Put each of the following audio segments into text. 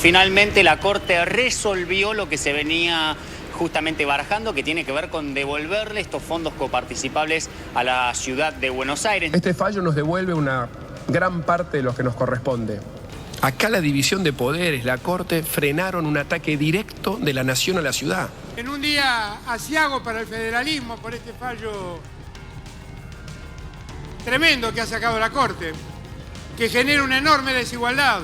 Finalmente la Corte resolvió lo que se venía justamente barajando, que tiene que ver con devolverle estos fondos coparticipables a la ciudad de Buenos Aires. Este fallo nos devuelve una gran parte de lo que nos corresponde. Acá la división de poderes, la Corte, frenaron un ataque directo de la nación a la ciudad. En un día aciago para el federalismo por este fallo tremendo que ha sacado la Corte, que genera una enorme desigualdad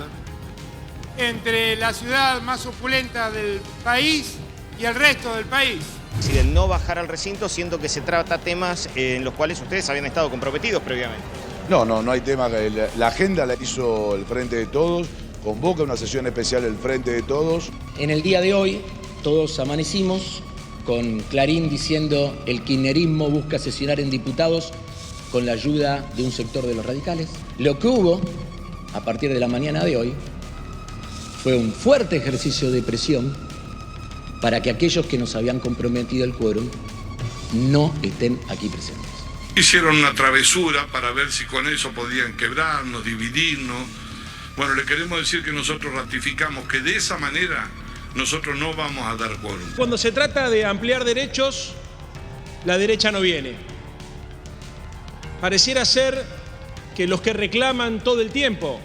entre la ciudad más opulenta del país y el resto del país. Deciden no bajar al recinto, siendo que se trata temas en los cuales ustedes habían estado comprometidos previamente. No hay tema. La agenda la hizo el Frente de Todos, convoca una sesión especial el Frente de Todos. En el día de hoy, todos amanecimos con Clarín diciendo el kirchnerismo busca sesionar en diputados con la ayuda de un sector de los radicales. Lo que hubo, a partir de la mañana de hoy, fue un fuerte ejercicio de presión para que aquellos que nos habían comprometido el quórum no estén aquí presentes. Hicieron una travesura para ver si con eso podían quebrarnos, dividirnos. Bueno, le queremos decir que nosotros ratificamos que de esa manera nosotros no vamos a dar quórum. Cuando se trata de ampliar derechos, la derecha no viene. Pareciera ser que los que reclaman todo el tiempo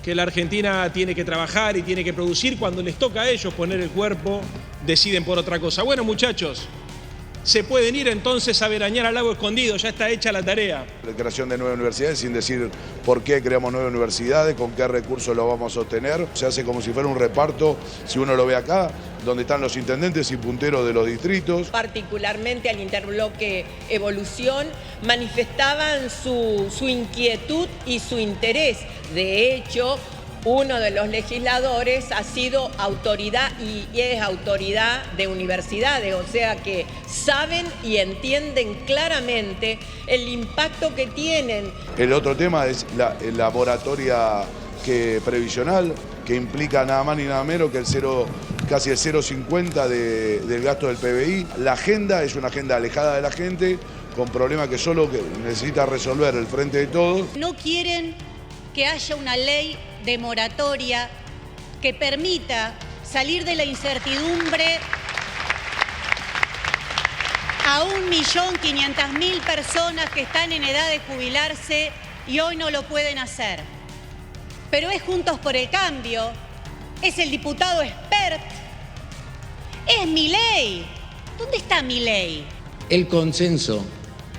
que la Argentina tiene que trabajar y tiene que producir, cuando les toca a ellos poner el cuerpo, deciden por otra cosa. Bueno, muchachos, se pueden ir entonces a veranear al lago escondido, ya está hecha la tarea. La creación de 9 universidades sin decir por qué creamos 9 universidades, con qué recursos lo vamos a sostener. Se hace como si fuera un reparto, si uno lo ve acá, donde están los intendentes y punteros de los distritos. Particularmente al interbloque Evolución, manifestaban su inquietud y su interés. De hecho, uno de los legisladores ha sido autoridad y es autoridad de universidades, o sea que saben y entienden claramente el impacto que tienen. El otro tema es la moratoria previsional, que implica nada más ni nada menos que casi el 0,50 del gasto del PBI. La agenda es una agenda alejada de la gente, con problemas que solo necesita resolver el Frente de Todos. No quieren que haya una ley de moratoria que permita salir de la incertidumbre a 1.500.000 personas que están en edad de jubilarse y hoy no lo pueden hacer. Pero es Juntos por el Cambio, es el diputado Espert, es Milei. ¿Dónde está Milei? El consenso,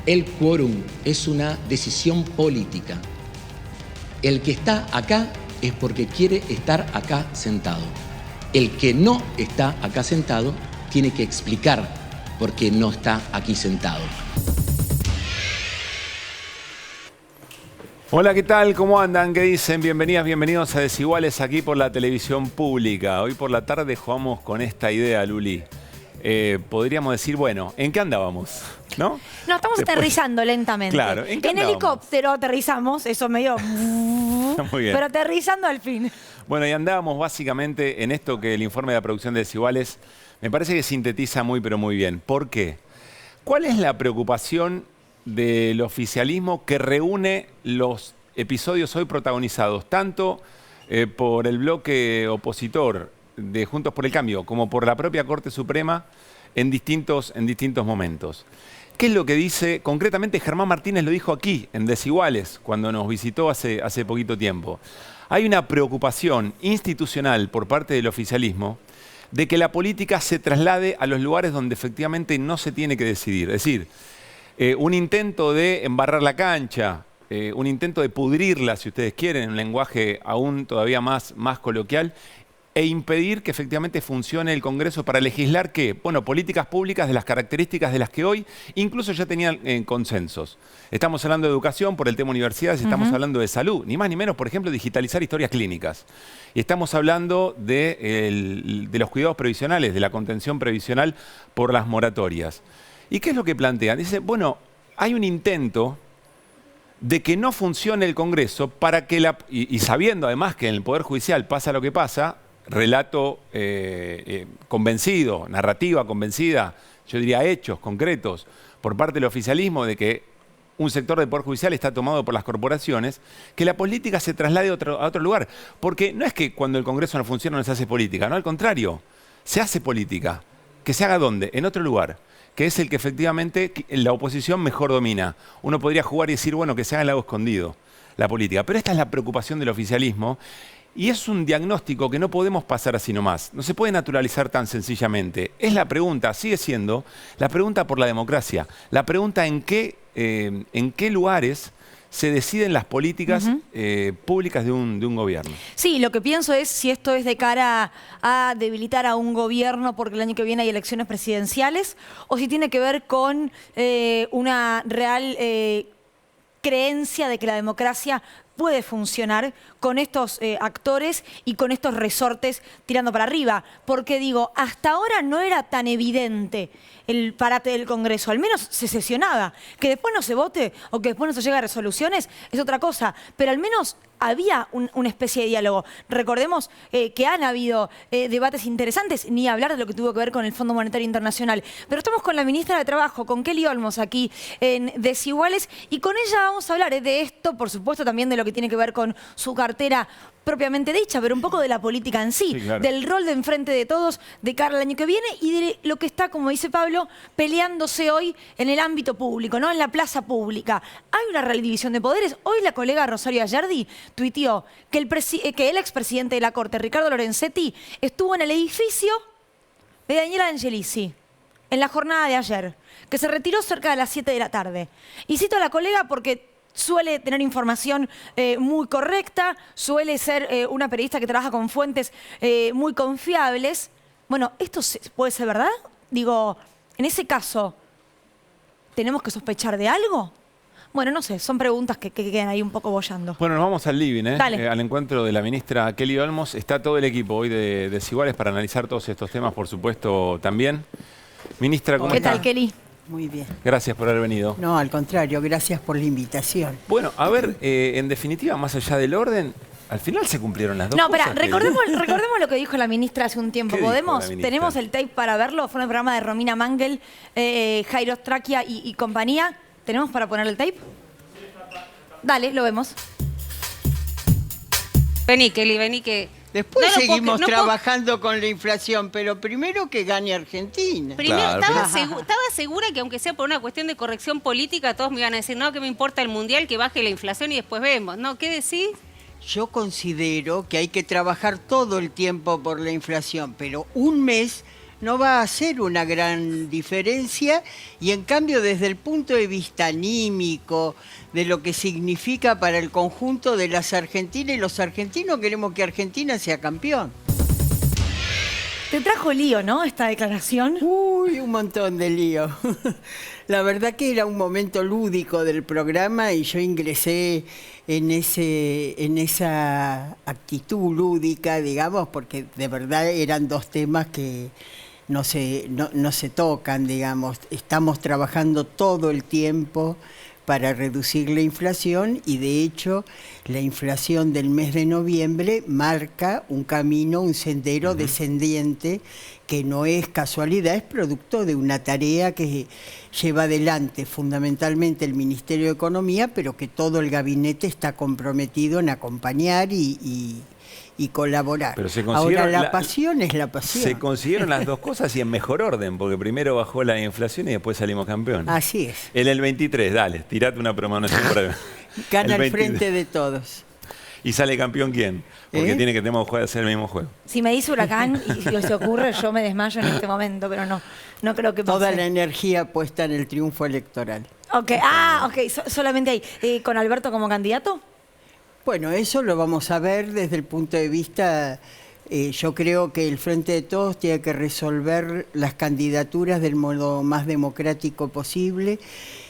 el quórum, es una decisión política. El que está acá es porque quiere estar acá sentado. El que no está acá sentado tiene que explicar por qué no está aquí sentado. Hola, ¿qué tal? ¿Cómo andan? ¿Qué dicen? Bienvenidas, bienvenidos a Desiguales aquí por la televisión pública. Hoy por la tarde jugamos con esta idea, Luli. Podríamos decir, bueno, ¿en qué andábamos? ¿No? No, estamos aterrizando lentamente. Claro, ¿en qué andábamos? Helicóptero aterrizamos, eso medio... Muy bien. Pero aterrizando al fin. Bueno, y andábamos básicamente en esto que el informe de la producción de Desiguales me parece que sintetiza muy, pero muy bien. ¿Por qué? ¿Cuál es la preocupación del oficialismo que reúne los episodios hoy protagonizados tanto por el bloque opositor de Juntos por el Cambio como por la propia Corte Suprema en distintos momentos? ¿Qué es lo que dice? Concretamente Germán Martínez lo dijo aquí en Desiguales cuando nos visitó hace poquito tiempo. Hay una preocupación institucional por parte del oficialismo de que la política se traslade a los lugares donde efectivamente no se tiene que decidir. Es decir, un intento de embarrar la cancha, un intento de pudrirla, si ustedes quieren, en un lenguaje aún todavía más coloquial, e impedir que efectivamente funcione el Congreso para legislar, ¿qué? Bueno, políticas públicas de las características de las que hoy incluso ya tenían consensos. Estamos hablando de educación por el tema universidades, estamos hablando de salud, ni más ni menos, por ejemplo, digitalizar historias clínicas. Y estamos hablando de los cuidados previsionales, de la contención previsional por las moratorias. ¿Y qué es lo que plantean? Dicen, bueno, hay un intento de que no funcione el Congreso para que y sabiendo además que en el Poder Judicial pasa lo que pasa, relato convencido, narrativa convencida, yo diría hechos concretos por parte del oficialismo de que un sector del Poder Judicial está tomado por las corporaciones, que la política se traslade a otro lugar. Porque no es que cuando el Congreso no funciona no se hace política, no, al contrario, se hace política. ¿Que se haga dónde? En otro lugar, que es el que efectivamente la oposición mejor domina. Uno podría jugar y decir, bueno, que se haga en lago escondido la política. Pero esta es la preocupación del oficialismo y es un diagnóstico que no podemos pasar así nomás. No se puede naturalizar tan sencillamente. Es la pregunta, sigue siendo la pregunta por la democracia. La pregunta en qué lugares se deciden las políticas públicas de un gobierno. Sí, lo que pienso es si esto es de cara a debilitar a un gobierno porque el año que viene hay elecciones presidenciales o si tiene que ver con una real creencia de que la democracia puede funcionar con estos actores y con estos resortes tirando para arriba. Porque digo, hasta ahora no era tan evidente el parate del Congreso, al menos se sesionaba. Que después no se vote o que después no se llegue a resoluciones es otra cosa, pero al menos había una especie de diálogo. Recordemos que han habido debates interesantes, ni hablar de lo que tuvo que ver con el Fondo Monetario Internacional. Pero estamos con la ministra de Trabajo, con Kelly Olmos, aquí en Desiguales, y con ella vamos a hablar de esto, por supuesto también de lo que tiene que ver con su cartera propiamente dicha, pero un poco de la política en sí, claro, del rol de enfrente de todos de cara al año que viene y de lo que está, como dice Pablo, peleándose hoy en el ámbito público, ¿no? En la plaza pública. Hay una real división de poderes. Hoy la colega Rosario Ayerdi tuiteó que el expresidente de la Corte, Ricardo Lorenzetti, estuvo en el edificio de Daniela Angelici en la jornada de ayer, que se retiró cerca de las 7 de la tarde. Y cito a la colega porque suele tener información muy correcta, suele ser una periodista que trabaja con fuentes muy confiables. Bueno, ¿esto puede ser verdad? Digo, en ese caso, ¿tenemos que sospechar de algo? Bueno, no sé, son preguntas que quedan ahí un poco boyando. Bueno, nos vamos al living, Dale. al encuentro de la ministra Kelly Olmos. Está todo el equipo hoy de Desiguales para analizar todos estos temas, por supuesto, también. Ministra, ¿cómo está? ¿Qué tal, Kelly? Muy bien. Gracias por haber venido. No, al contrario, gracias por la invitación. Bueno, a ver, en definitiva, más allá del orden, al final se cumplieron las dos No, cosas. espera, recordemos lo que dijo la ministra hace un tiempo. ¿Qué dijo ¿Podemos? la ministra? Tenemos el tape para verlo. Fue en el programa de Romina Mangel, Jairo Straquia y compañía. ¿Tenemos para poner el tape? Dale, lo vemos. Vení, Kelly, vení que... Después No lo seguimos puedo- no trabajando con la inflación, pero primero que gane Argentina. Primero, Claro, estaba segura que aunque sea por una cuestión de corrección política, todos me iban a decir, no, que me importa el mundial, que baje la inflación y después vemos. No, ¿qué decís? Yo considero que hay que trabajar todo el tiempo por la inflación, pero un mes no va a hacer una gran diferencia y en cambio desde el punto de vista anímico, de lo que significa para el conjunto de las argentinas y los argentinos, queremos que Argentina sea campeón. Te trajo lío, ¿no? Esta declaración. Uy, un montón de lío. La verdad que era un momento lúdico del programa y yo ingresé en esa actitud lúdica, digamos, porque de verdad eran dos temas que no se tocan, digamos. Estamos trabajando todo el tiempo para reducir la inflación y de hecho la inflación del mes de noviembre marca un camino, un sendero descendiente que no es casualidad, es producto de una tarea que lleva adelante fundamentalmente el Ministerio de Economía, pero que todo el gabinete está comprometido en acompañar y colaborar. Pero se Ahora consiguieron la pasión es la pasión. Se consiguieron las dos cosas y en mejor orden, porque primero bajó la inflación y después salimos campeones. Así es. En el 23, dale, tirate una premonición por ahí. Gana El al 23. frente de todos. ¿Y sale campeón quién? Porque tenemos que hacer el mismo juego. Si me dice Huracán y si se ocurre, yo me desmayo en este momento, pero no creo que pase. Toda la energía puesta en el triunfo electoral. Ok, solamente ahí. ¿Con Alberto como candidato? Bueno, eso lo vamos a ver desde el punto de vista, yo creo que el Frente de Todos tiene que resolver las candidaturas del modo más democrático posible.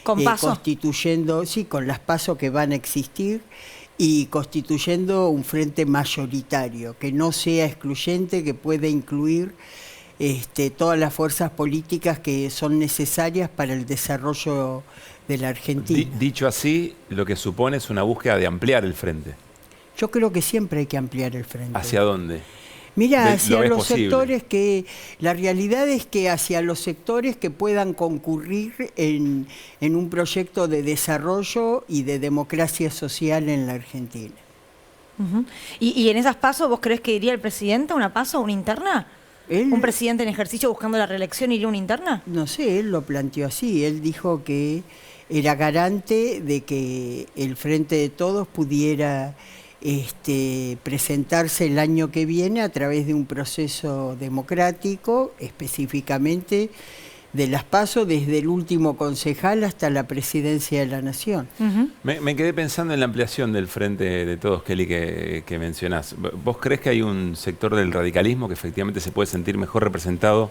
¿Con PASO? Constituyendo, sí, con las PASO que van a existir y constituyendo un frente mayoritario, que no sea excluyente, que pueda incluir todas las fuerzas políticas que son necesarias para el desarrollo de la Argentina. Dicho así, lo que supone es una búsqueda de ampliar el frente. Yo creo que siempre hay que ampliar el frente. ¿Hacia dónde? Mira, hacia los sectores que... La realidad es que hacia los sectores que puedan concurrir en un proyecto de desarrollo y de democracia social en la Argentina. ¿Y en esas pasos vos creés que iría el presidente a una paso, a una interna? ¿Un presidente en ejercicio buscando la reelección iría a una interna? No sé, él lo planteó así. Él dijo que era garante de que el Frente de Todos pudiera presentarse el año que viene a través de un proceso democrático, específicamente de las PASO, desde el último concejal hasta la presidencia de la Nación. Me quedé pensando en la ampliación del Frente de Todos, Kelly, que mencionás. ¿Vos creés que hay un sector del radicalismo que efectivamente se puede sentir mejor representado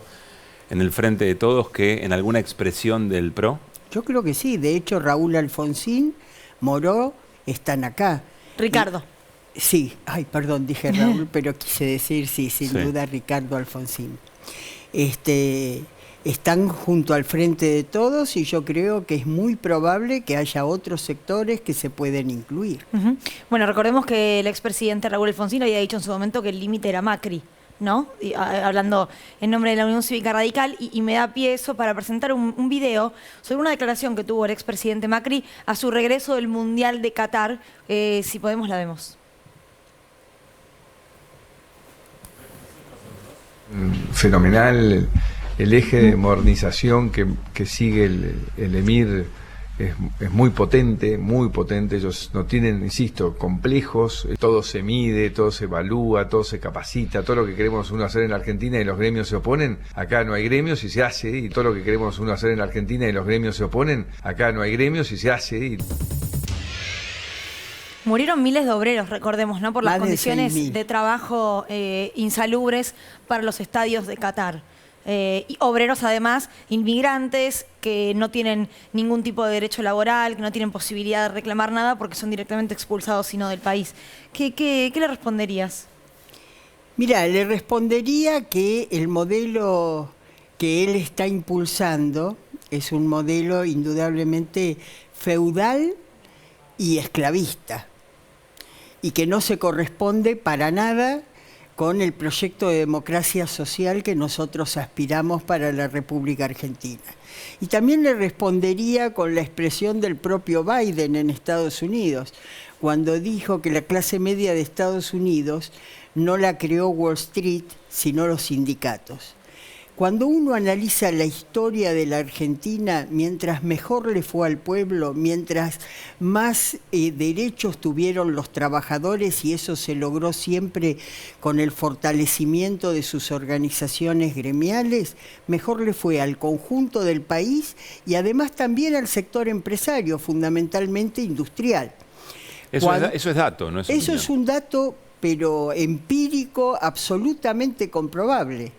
en el Frente de Todos que en alguna expresión del PRO? Yo creo que sí. De hecho, Raúl Alfonsín, Moró, están acá. Ricardo. Sí, ay, perdón, dije Raúl, pero quise decir, sí, sin duda, Ricardo Alfonsín. Están junto al Frente de Todos y yo creo que es muy probable que haya otros sectores que se pueden incluir. Bueno, recordemos que el expresidente Raúl Alfonsín había dicho en su momento que el límite era Macri, ¿no? Hablando en nombre de la Unión Cívica Radical, y me da pie eso para presentar un video sobre una declaración que tuvo el expresidente Macri a su regreso del Mundial de Qatar. Si podemos, la vemos. Fenomenal el eje de modernización que sigue el Emir es muy potente, ellos no tienen, insisto, complejos, todo se mide, todo se evalúa, todo se capacita, todo lo que queremos uno hacer en la Argentina y los gremios se oponen, acá no hay gremios y se hace, y todo lo que queremos uno hacer en la Argentina y los gremios se oponen, acá no hay gremios y se hace. Murieron miles de obreros, recordemos, ¿no? Por las condiciones de trabajo insalubres para los estadios de Qatar. Y obreros, además, inmigrantes que no tienen ningún tipo de derecho laboral, que no tienen posibilidad de reclamar nada porque son directamente expulsados, sino del país. ¿Qué le responderías? Mira, le respondería que el modelo que él está impulsando es un modelo indudablemente feudal y esclavista, y que no se corresponde para nada con el proyecto de democracia social que nosotros aspiramos para la República Argentina. Y también le respondería con la expresión del propio Biden en Estados Unidos, cuando dijo que la clase media de Estados Unidos no la creó Wall Street, sino los sindicatos. Cuando uno analiza la historia de la Argentina, mientras mejor le fue al pueblo, mientras más derechos tuvieron los trabajadores, y eso se logró siempre con el fortalecimiento de sus organizaciones gremiales, mejor le fue al conjunto del país y además también al sector empresario, fundamentalmente industrial. Eso es dato, ¿no es opinión? Eso es un dato, pero empírico, absolutamente comprobable.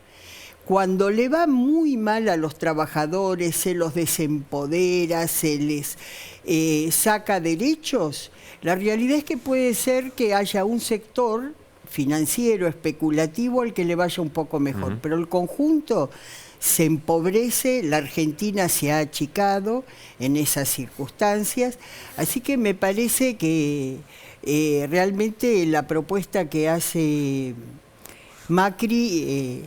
Cuando le va muy mal a los trabajadores, se los desempodera, se les saca derechos, la realidad es que puede ser que haya un sector financiero, especulativo, al que le vaya un poco mejor. Pero el conjunto se empobrece, la Argentina se ha achicado en esas circunstancias, así que me parece que realmente la propuesta que hace Macri...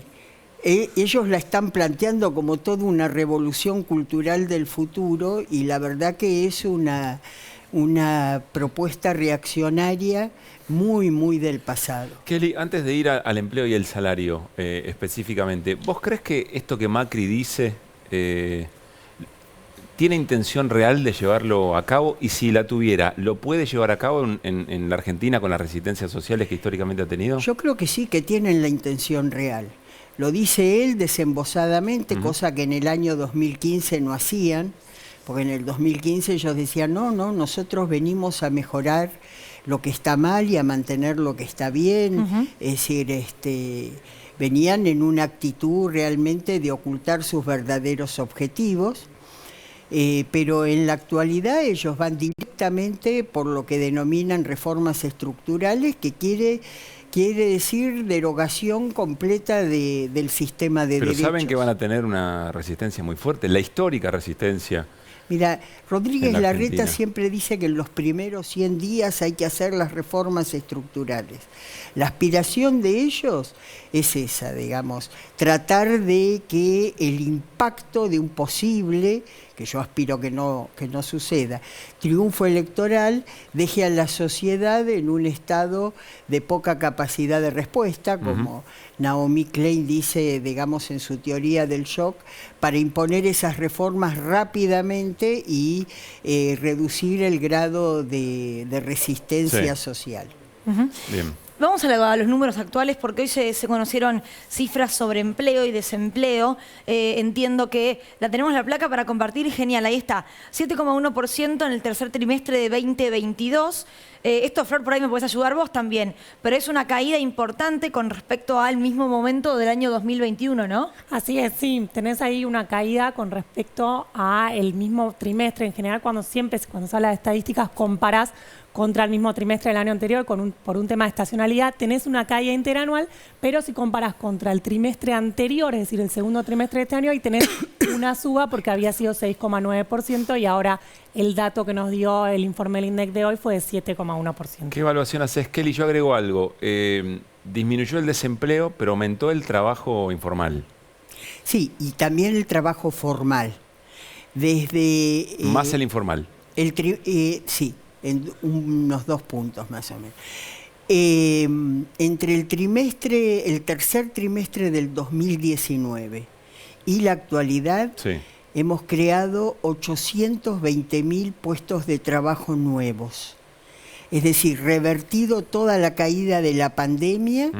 ellos la están planteando como toda una revolución cultural del futuro, y la verdad que es una propuesta reaccionaria muy del pasado. Kelly, antes de ir al empleo y el salario específicamente, ¿vos crees que esto que Macri dice tiene intención real de llevarlo a cabo? Y si la tuviera, ¿lo puede llevar a cabo en la Argentina con las resistencias sociales que históricamente ha tenido? Yo creo que sí, que tienen la intención real. Lo dice él desembosadamente, cosa que en el año 2015 no hacían, porque en el 2015 ellos decían, no, nosotros venimos a mejorar lo que está mal y a mantener lo que está bien. Es decir, venían en una actitud realmente de ocultar sus verdaderos objetivos, pero en la actualidad ellos van directamente por lo que denominan reformas estructurales, que quiere decir derogación completa del sistema de derechos. Pero saben que van a tener una resistencia muy fuerte, la histórica resistencia Mira, Rodríguez en la Larreta Argentina. siempre dice que en los primeros 100 días hay que hacer las reformas estructurales. La aspiración de ellos es esa, digamos, tratar de que el impacto de un posible, que yo aspiro que no suceda, triunfo electoral, deje a la sociedad en un estado de poca capacidad de respuesta, como Naomi Klein dice, digamos, en su teoría del shock, para imponer esas reformas rápidamente y reducir el grado de resistencia social. Bien. Vamos a los números actuales porque hoy se conocieron cifras sobre empleo y desempleo. Entiendo que la tenemos la placa para compartir. Genial, ahí está. 7,1% en el tercer trimestre de 2022. Esto, Flor, por ahí me puedes ayudar vos también. Pero es una caída importante con respecto al mismo momento del año 2021, ¿no? Así es, sí. Tenés ahí una caída con respecto al mismo trimestre. En general, cuando se habla de estadísticas, comparás contra el mismo trimestre del año anterior por un tema de estacionalidad, tenés una caída interanual, pero si comparás contra el trimestre anterior, es decir, el segundo trimestre de este año, ahí tenés una suba porque había sido 6,9% y ahora el dato que nos dio el informe del INDEC de hoy fue de 7,1%. ¿Qué evaluación haces, Kelly? Yo agrego algo. Disminuyó el desempleo, pero aumentó el trabajo informal. Sí, y también el trabajo formal. Desde... Más el informal. Sí. En unos 2 puntos más o menos. Entre el tercer trimestre del 2019 y la actualidad, hemos creado 820.000 puestos de trabajo nuevos. Es decir, revertido toda la caída de la pandemia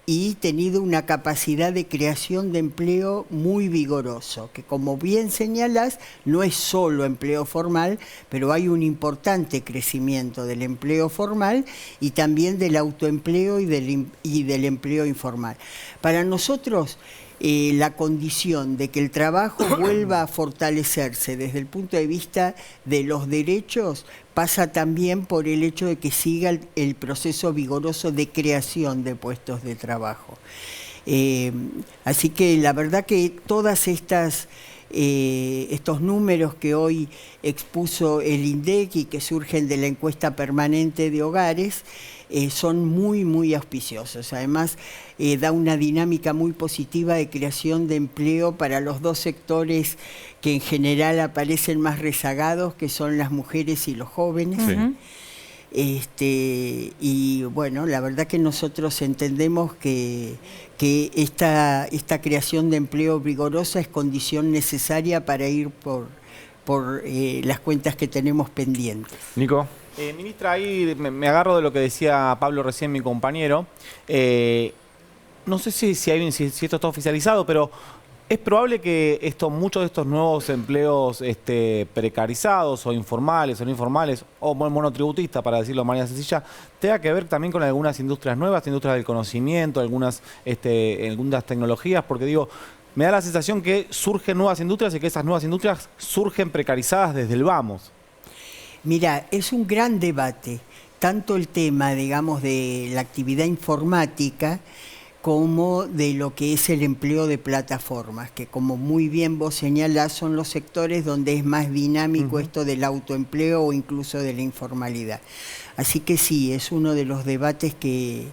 y tenido una capacidad de creación de empleo muy vigoroso, que como bien señalás, no es solo empleo formal, pero hay un importante crecimiento del empleo formal y también del autoempleo y del empleo informal. Para nosotros, la condición de que el trabajo vuelva a fortalecerse desde el punto de vista de los derechos pasa también por el hecho de que siga el proceso vigoroso de creación de puestos de trabajo. Así que la verdad que todas estos números que hoy expuso el INDEC y que surgen de la encuesta permanente de hogares son muy, muy auspiciosos. Además, da una dinámica muy positiva de creación de empleo para los 2 sectores que en general aparecen más rezagados, que son las mujeres y los jóvenes. Y bueno, la verdad que nosotros entendemos que esta creación de empleo vigorosa es condición necesaria para ir por las cuentas que tenemos pendientes. Nico. Ministra, ahí me agarro de lo que decía Pablo recién, mi compañero. No sé si esto está oficializado, pero ¿es probable que muchos de estos nuevos empleos precarizados o informales o no informales o monotributistas, para decirlo de manera sencilla, tenga que ver también con algunas industrias nuevas, industrias del conocimiento, algunas tecnologías? Porque digo, me da la sensación que surgen nuevas industrias y que esas nuevas industrias surgen precarizadas desde el vamos. Mira, es un gran debate, tanto el tema, digamos, de la actividad informática como de lo que es el empleo de plataformas, que como muy bien vos señalás, son los sectores donde es más dinámico esto del autoempleo o incluso de la informalidad. Así que sí, es uno de los debates que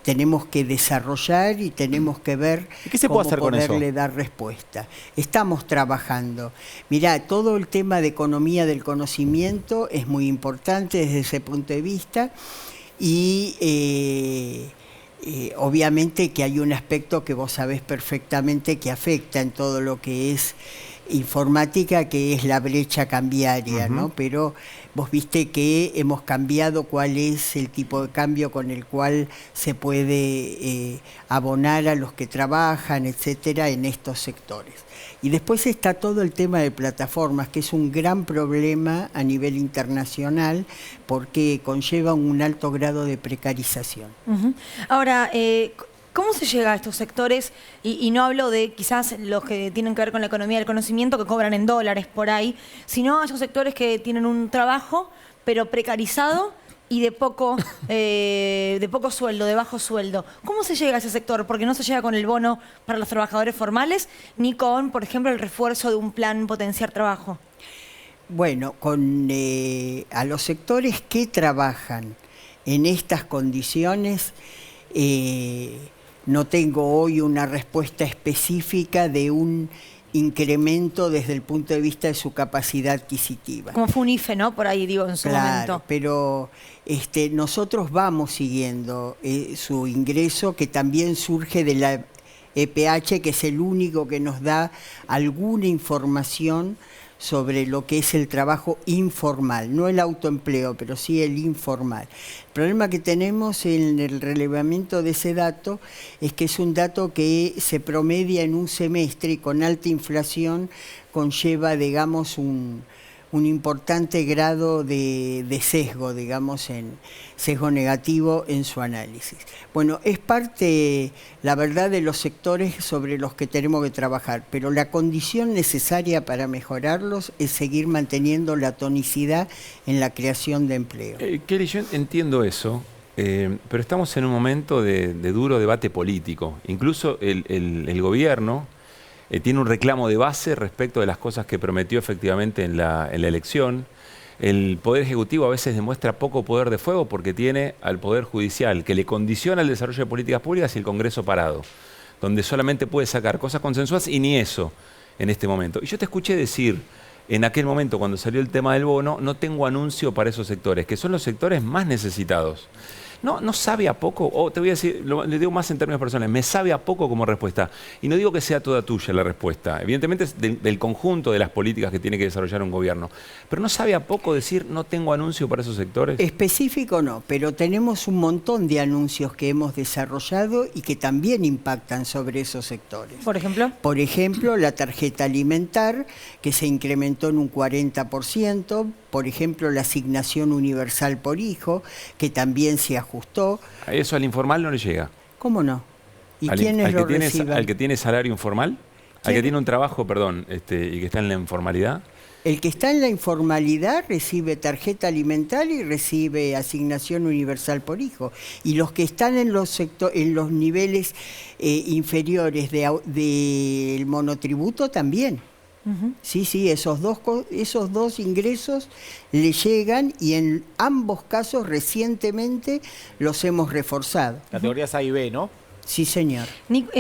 tenemos que desarrollar y tenemos que ver cómo poderle dar respuesta. Estamos trabajando. Mirá, todo el tema de economía del conocimiento es muy importante desde ese punto de vista y obviamente que hay un aspecto que vos sabés perfectamente que afecta en todo lo que es informática, que es la brecha cambiaria, ¿no? Pero vos viste que hemos cambiado cuál es el tipo de cambio con el cual se puede abonar a los que trabajan, etcétera, en estos sectores. Y después está todo el tema de plataformas, que es un gran problema a nivel internacional porque conlleva un alto grado de precarización. Ahora, ¿cómo se llega a estos sectores? Y no hablo de quizás los que tienen que ver con la economía del conocimiento, que cobran en dólares por ahí, sino a esos sectores que tienen un trabajo, pero precarizado y de poco sueldo, de bajo sueldo. ¿Cómo se llega a ese sector? Porque no se llega con el bono para los trabajadores formales, ni con, por ejemplo, el refuerzo de un plan Potenciar Trabajo. Bueno, a los sectores que trabajan en estas condiciones, no tengo hoy una respuesta específica de un incremento desde el punto de vista de su capacidad adquisitiva. Como fue un IFE, ¿no? Por ahí digo, en su momento. Pero nosotros vamos siguiendo su ingreso, que también surge de la EPH, que es el único que nos da alguna información sobre lo que es el trabajo informal, no el autoempleo, pero sí el informal. El problema que tenemos en el relevamiento de ese dato es que es un dato que se promedia en un semestre y con alta inflación conlleva, digamos, un importante grado de sesgo, digamos, en sesgo negativo en su análisis. Bueno, es parte, la verdad, de los sectores sobre los que tenemos que trabajar, pero la condición necesaria para mejorarlos es seguir manteniendo la tonicidad en la creación de empleo. Kelly, yo entiendo eso, pero estamos en un momento de duro debate político. Incluso el gobierno tiene un reclamo de base respecto de las cosas que prometió efectivamente en la elección. El Poder Ejecutivo a veces demuestra poco poder de fuego porque tiene al Poder Judicial, que le condiciona el desarrollo de políticas públicas, y el Congreso parado, donde solamente puede sacar cosas consensuadas, y ni eso en este momento. Y yo te escuché decir en aquel momento, cuando salió el tema del bono, no tengo anuncio para esos sectores, que son los sectores más necesitados. ¿No sabe a poco? O te voy a decir, le digo más en términos personales, me sabe a poco como respuesta. Y no digo que sea toda tuya la respuesta, evidentemente es del conjunto de las políticas que tiene que desarrollar un gobierno. Pero ¿no sabe a poco decir no tengo anuncio para esos sectores? Específico no, pero tenemos un montón de anuncios que hemos desarrollado y que también impactan sobre esos sectores. ¿Por ejemplo? Por ejemplo, la tarjeta alimentar, que se incrementó en un 40%. Por ejemplo, la asignación universal por hijo, que también se ajustó. ¿A eso al informal no le llega? ¿Cómo no? ¿Y quiénes lo reciben? ¿Al que tiene salario informal? ¿Al que tiene un trabajo, perdón, y que está en la informalidad? El que está en la informalidad recibe tarjeta alimentaria y recibe asignación universal por hijo. Y los que están en los niveles inferiores del monotributo también. Sí, esos dos ingresos le llegan, y en ambos casos recientemente los hemos reforzado. Categorías A y B, ¿no? Sí, señor.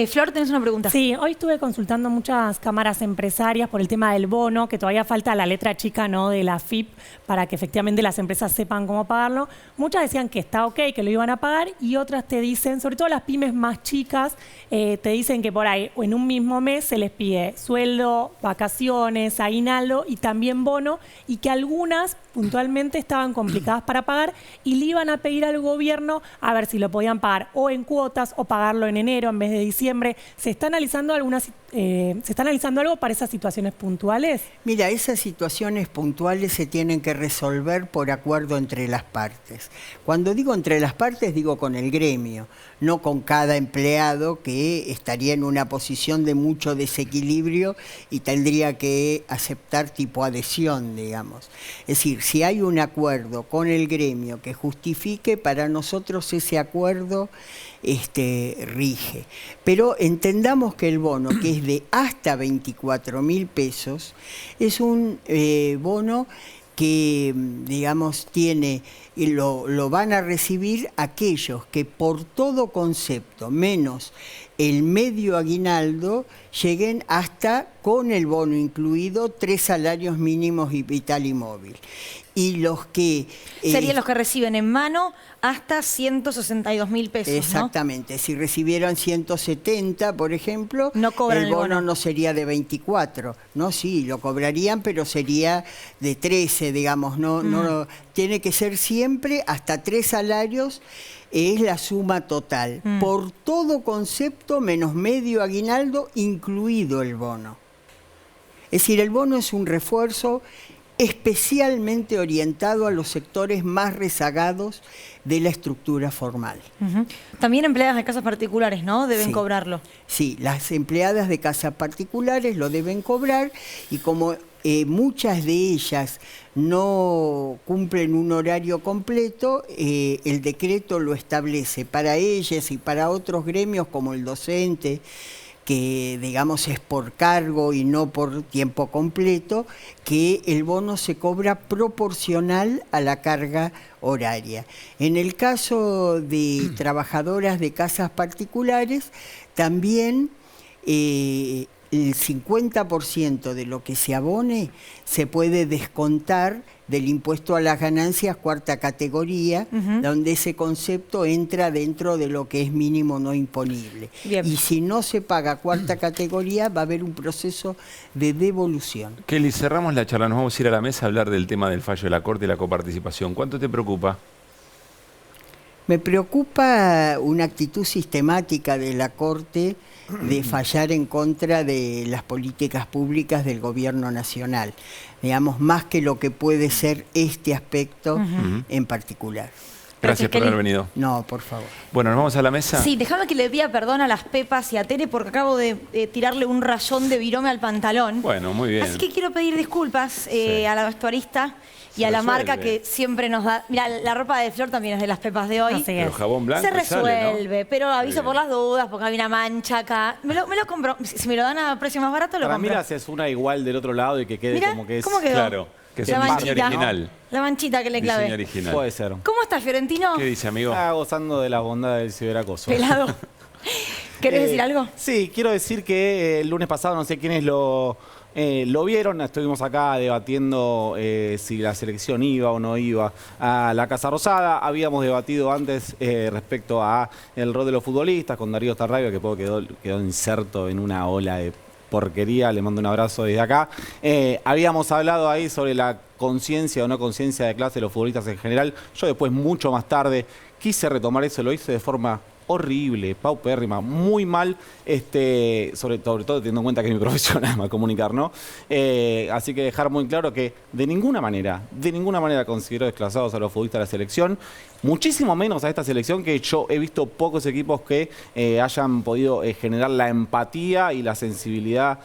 Flor, tenés una pregunta. Sí, hoy estuve consultando muchas cámaras empresarias por el tema del bono, que todavía falta la letra chica, ¿no?, de la AFIP para que efectivamente las empresas sepan cómo pagarlo. Muchas decían que está ok, que lo iban a pagar, y otras te dicen, sobre todo las pymes más chicas, te dicen que por ahí o en un mismo mes se les pide sueldo, vacaciones, aguinaldo y también bono, y que algunas puntualmente estaban complicadas para pagar y le iban a pedir al gobierno a ver si lo podían pagar o en cuotas o pagarlo en enero en vez de diciembre. ¿Se está analizando algo para esas situaciones puntuales? Mira, esas situaciones puntuales se tienen que resolver por acuerdo entre las partes. Cuando digo entre las partes, digo con el gremio, no con cada empleado, que estaría en una posición de mucho desequilibrio y tendría que aceptar tipo adhesión, digamos. Es decir, si hay un acuerdo con el gremio que justifique, para nosotros ese acuerdo rige. Pero entendamos que el bono, que es de hasta 24.000 pesos, es un bono que, digamos, lo van a recibir aquellos que por todo concepto, menos el medio aguinaldo, lleguen hasta, con el bono incluido, 3 salarios mínimos y vital y móvil. Y los que... serían los que reciben en mano hasta 162.000 pesos, exactamente. ¿No? Si recibieran 170, por ejemplo, no cobran el bono no sería de 24. No, sí, lo cobrarían, pero sería de 13, digamos. No, tiene que ser siempre hasta 3 salarios. Es la suma total, por todo concepto menos medio aguinaldo, incluido el bono. Es decir, el bono es un refuerzo especialmente orientado a los sectores más rezagados de la estructura formal. También empleadas de casas particulares, ¿no?, deben cobrarlo. Sí, las empleadas de casas particulares lo deben cobrar, y como muchas de ellas no cumplen un horario completo, el decreto lo establece para ellas y para otros gremios como el docente, que digamos es por cargo y no por tiempo completo, que el bono se cobra proporcional a la carga horaria. En el caso de trabajadoras de casas particulares, también el 50% de lo que se abone se puede descontar del impuesto a las ganancias cuarta categoría, donde ese concepto entra dentro de lo que es mínimo no imponible. Bien. Y si no se paga cuarta categoría, va a haber un proceso de devolución. Kelly, cerramos la charla, nos vamos a ir a la mesa a hablar del tema del fallo de la Corte y la coparticipación. ¿Cuánto te preocupa? Me preocupa una actitud sistemática de la Corte de fallar en contra de las políticas públicas del gobierno nacional, digamos, más que lo que puede ser este aspecto en particular. Gracias por haber venido. No, por favor. Bueno, nos vamos a la mesa. Sí, déjame que le pida perdón a las Pepas y a Tere porque acabo de tirarle un rayón de virome al pantalón. Bueno, muy bien. Así que quiero pedir disculpas a la vestuarista y a la marca que siempre nos da... Mira, la ropa de Flor también es de las Pepas de hoy. Pero jabón blanco Se resuelve, sale, ¿no? pero aviso por las dudas porque hay una mancha acá. Me lo compro. Si me lo dan a precio más barato, lo Para mí compro. la haces una igual del otro lado y que quede Mirá, como que es... ¿cómo quedó? Claro, que es La el diseño manchita. original. La manchita que le clavé. Diseño original. Puede ser. ¿Cómo estás, Fiorentino? ¿Qué dice, amigo? Está gozando de la bondad del ciberacoso. Pelado. ¿Querés decir algo? Sí, quiero decir que el lunes pasado, no sé quiénes lo vieron, estuvimos acá debatiendo si la selección iba o no iba a la Casa Rosada. Habíamos debatido antes respecto a el rol de los futbolistas con Darío Starraiva, que quedó inserto en una ola de porquería. Le mando un abrazo desde acá. Habíamos hablado ahí sobre la conciencia o no conciencia de clase de los futbolistas en general. Yo después, mucho más tarde, quise retomar eso, lo hice de forma horrible, paupérrima, muy mal, sobre todo teniendo en cuenta que es mi profesión además comunicar, ¿no? Así que dejar muy claro que de ninguna manera considero desclasados a los futbolistas de la selección, muchísimo menos a esta selección, que yo he visto pocos equipos que hayan podido generar la empatía y la sensibilidad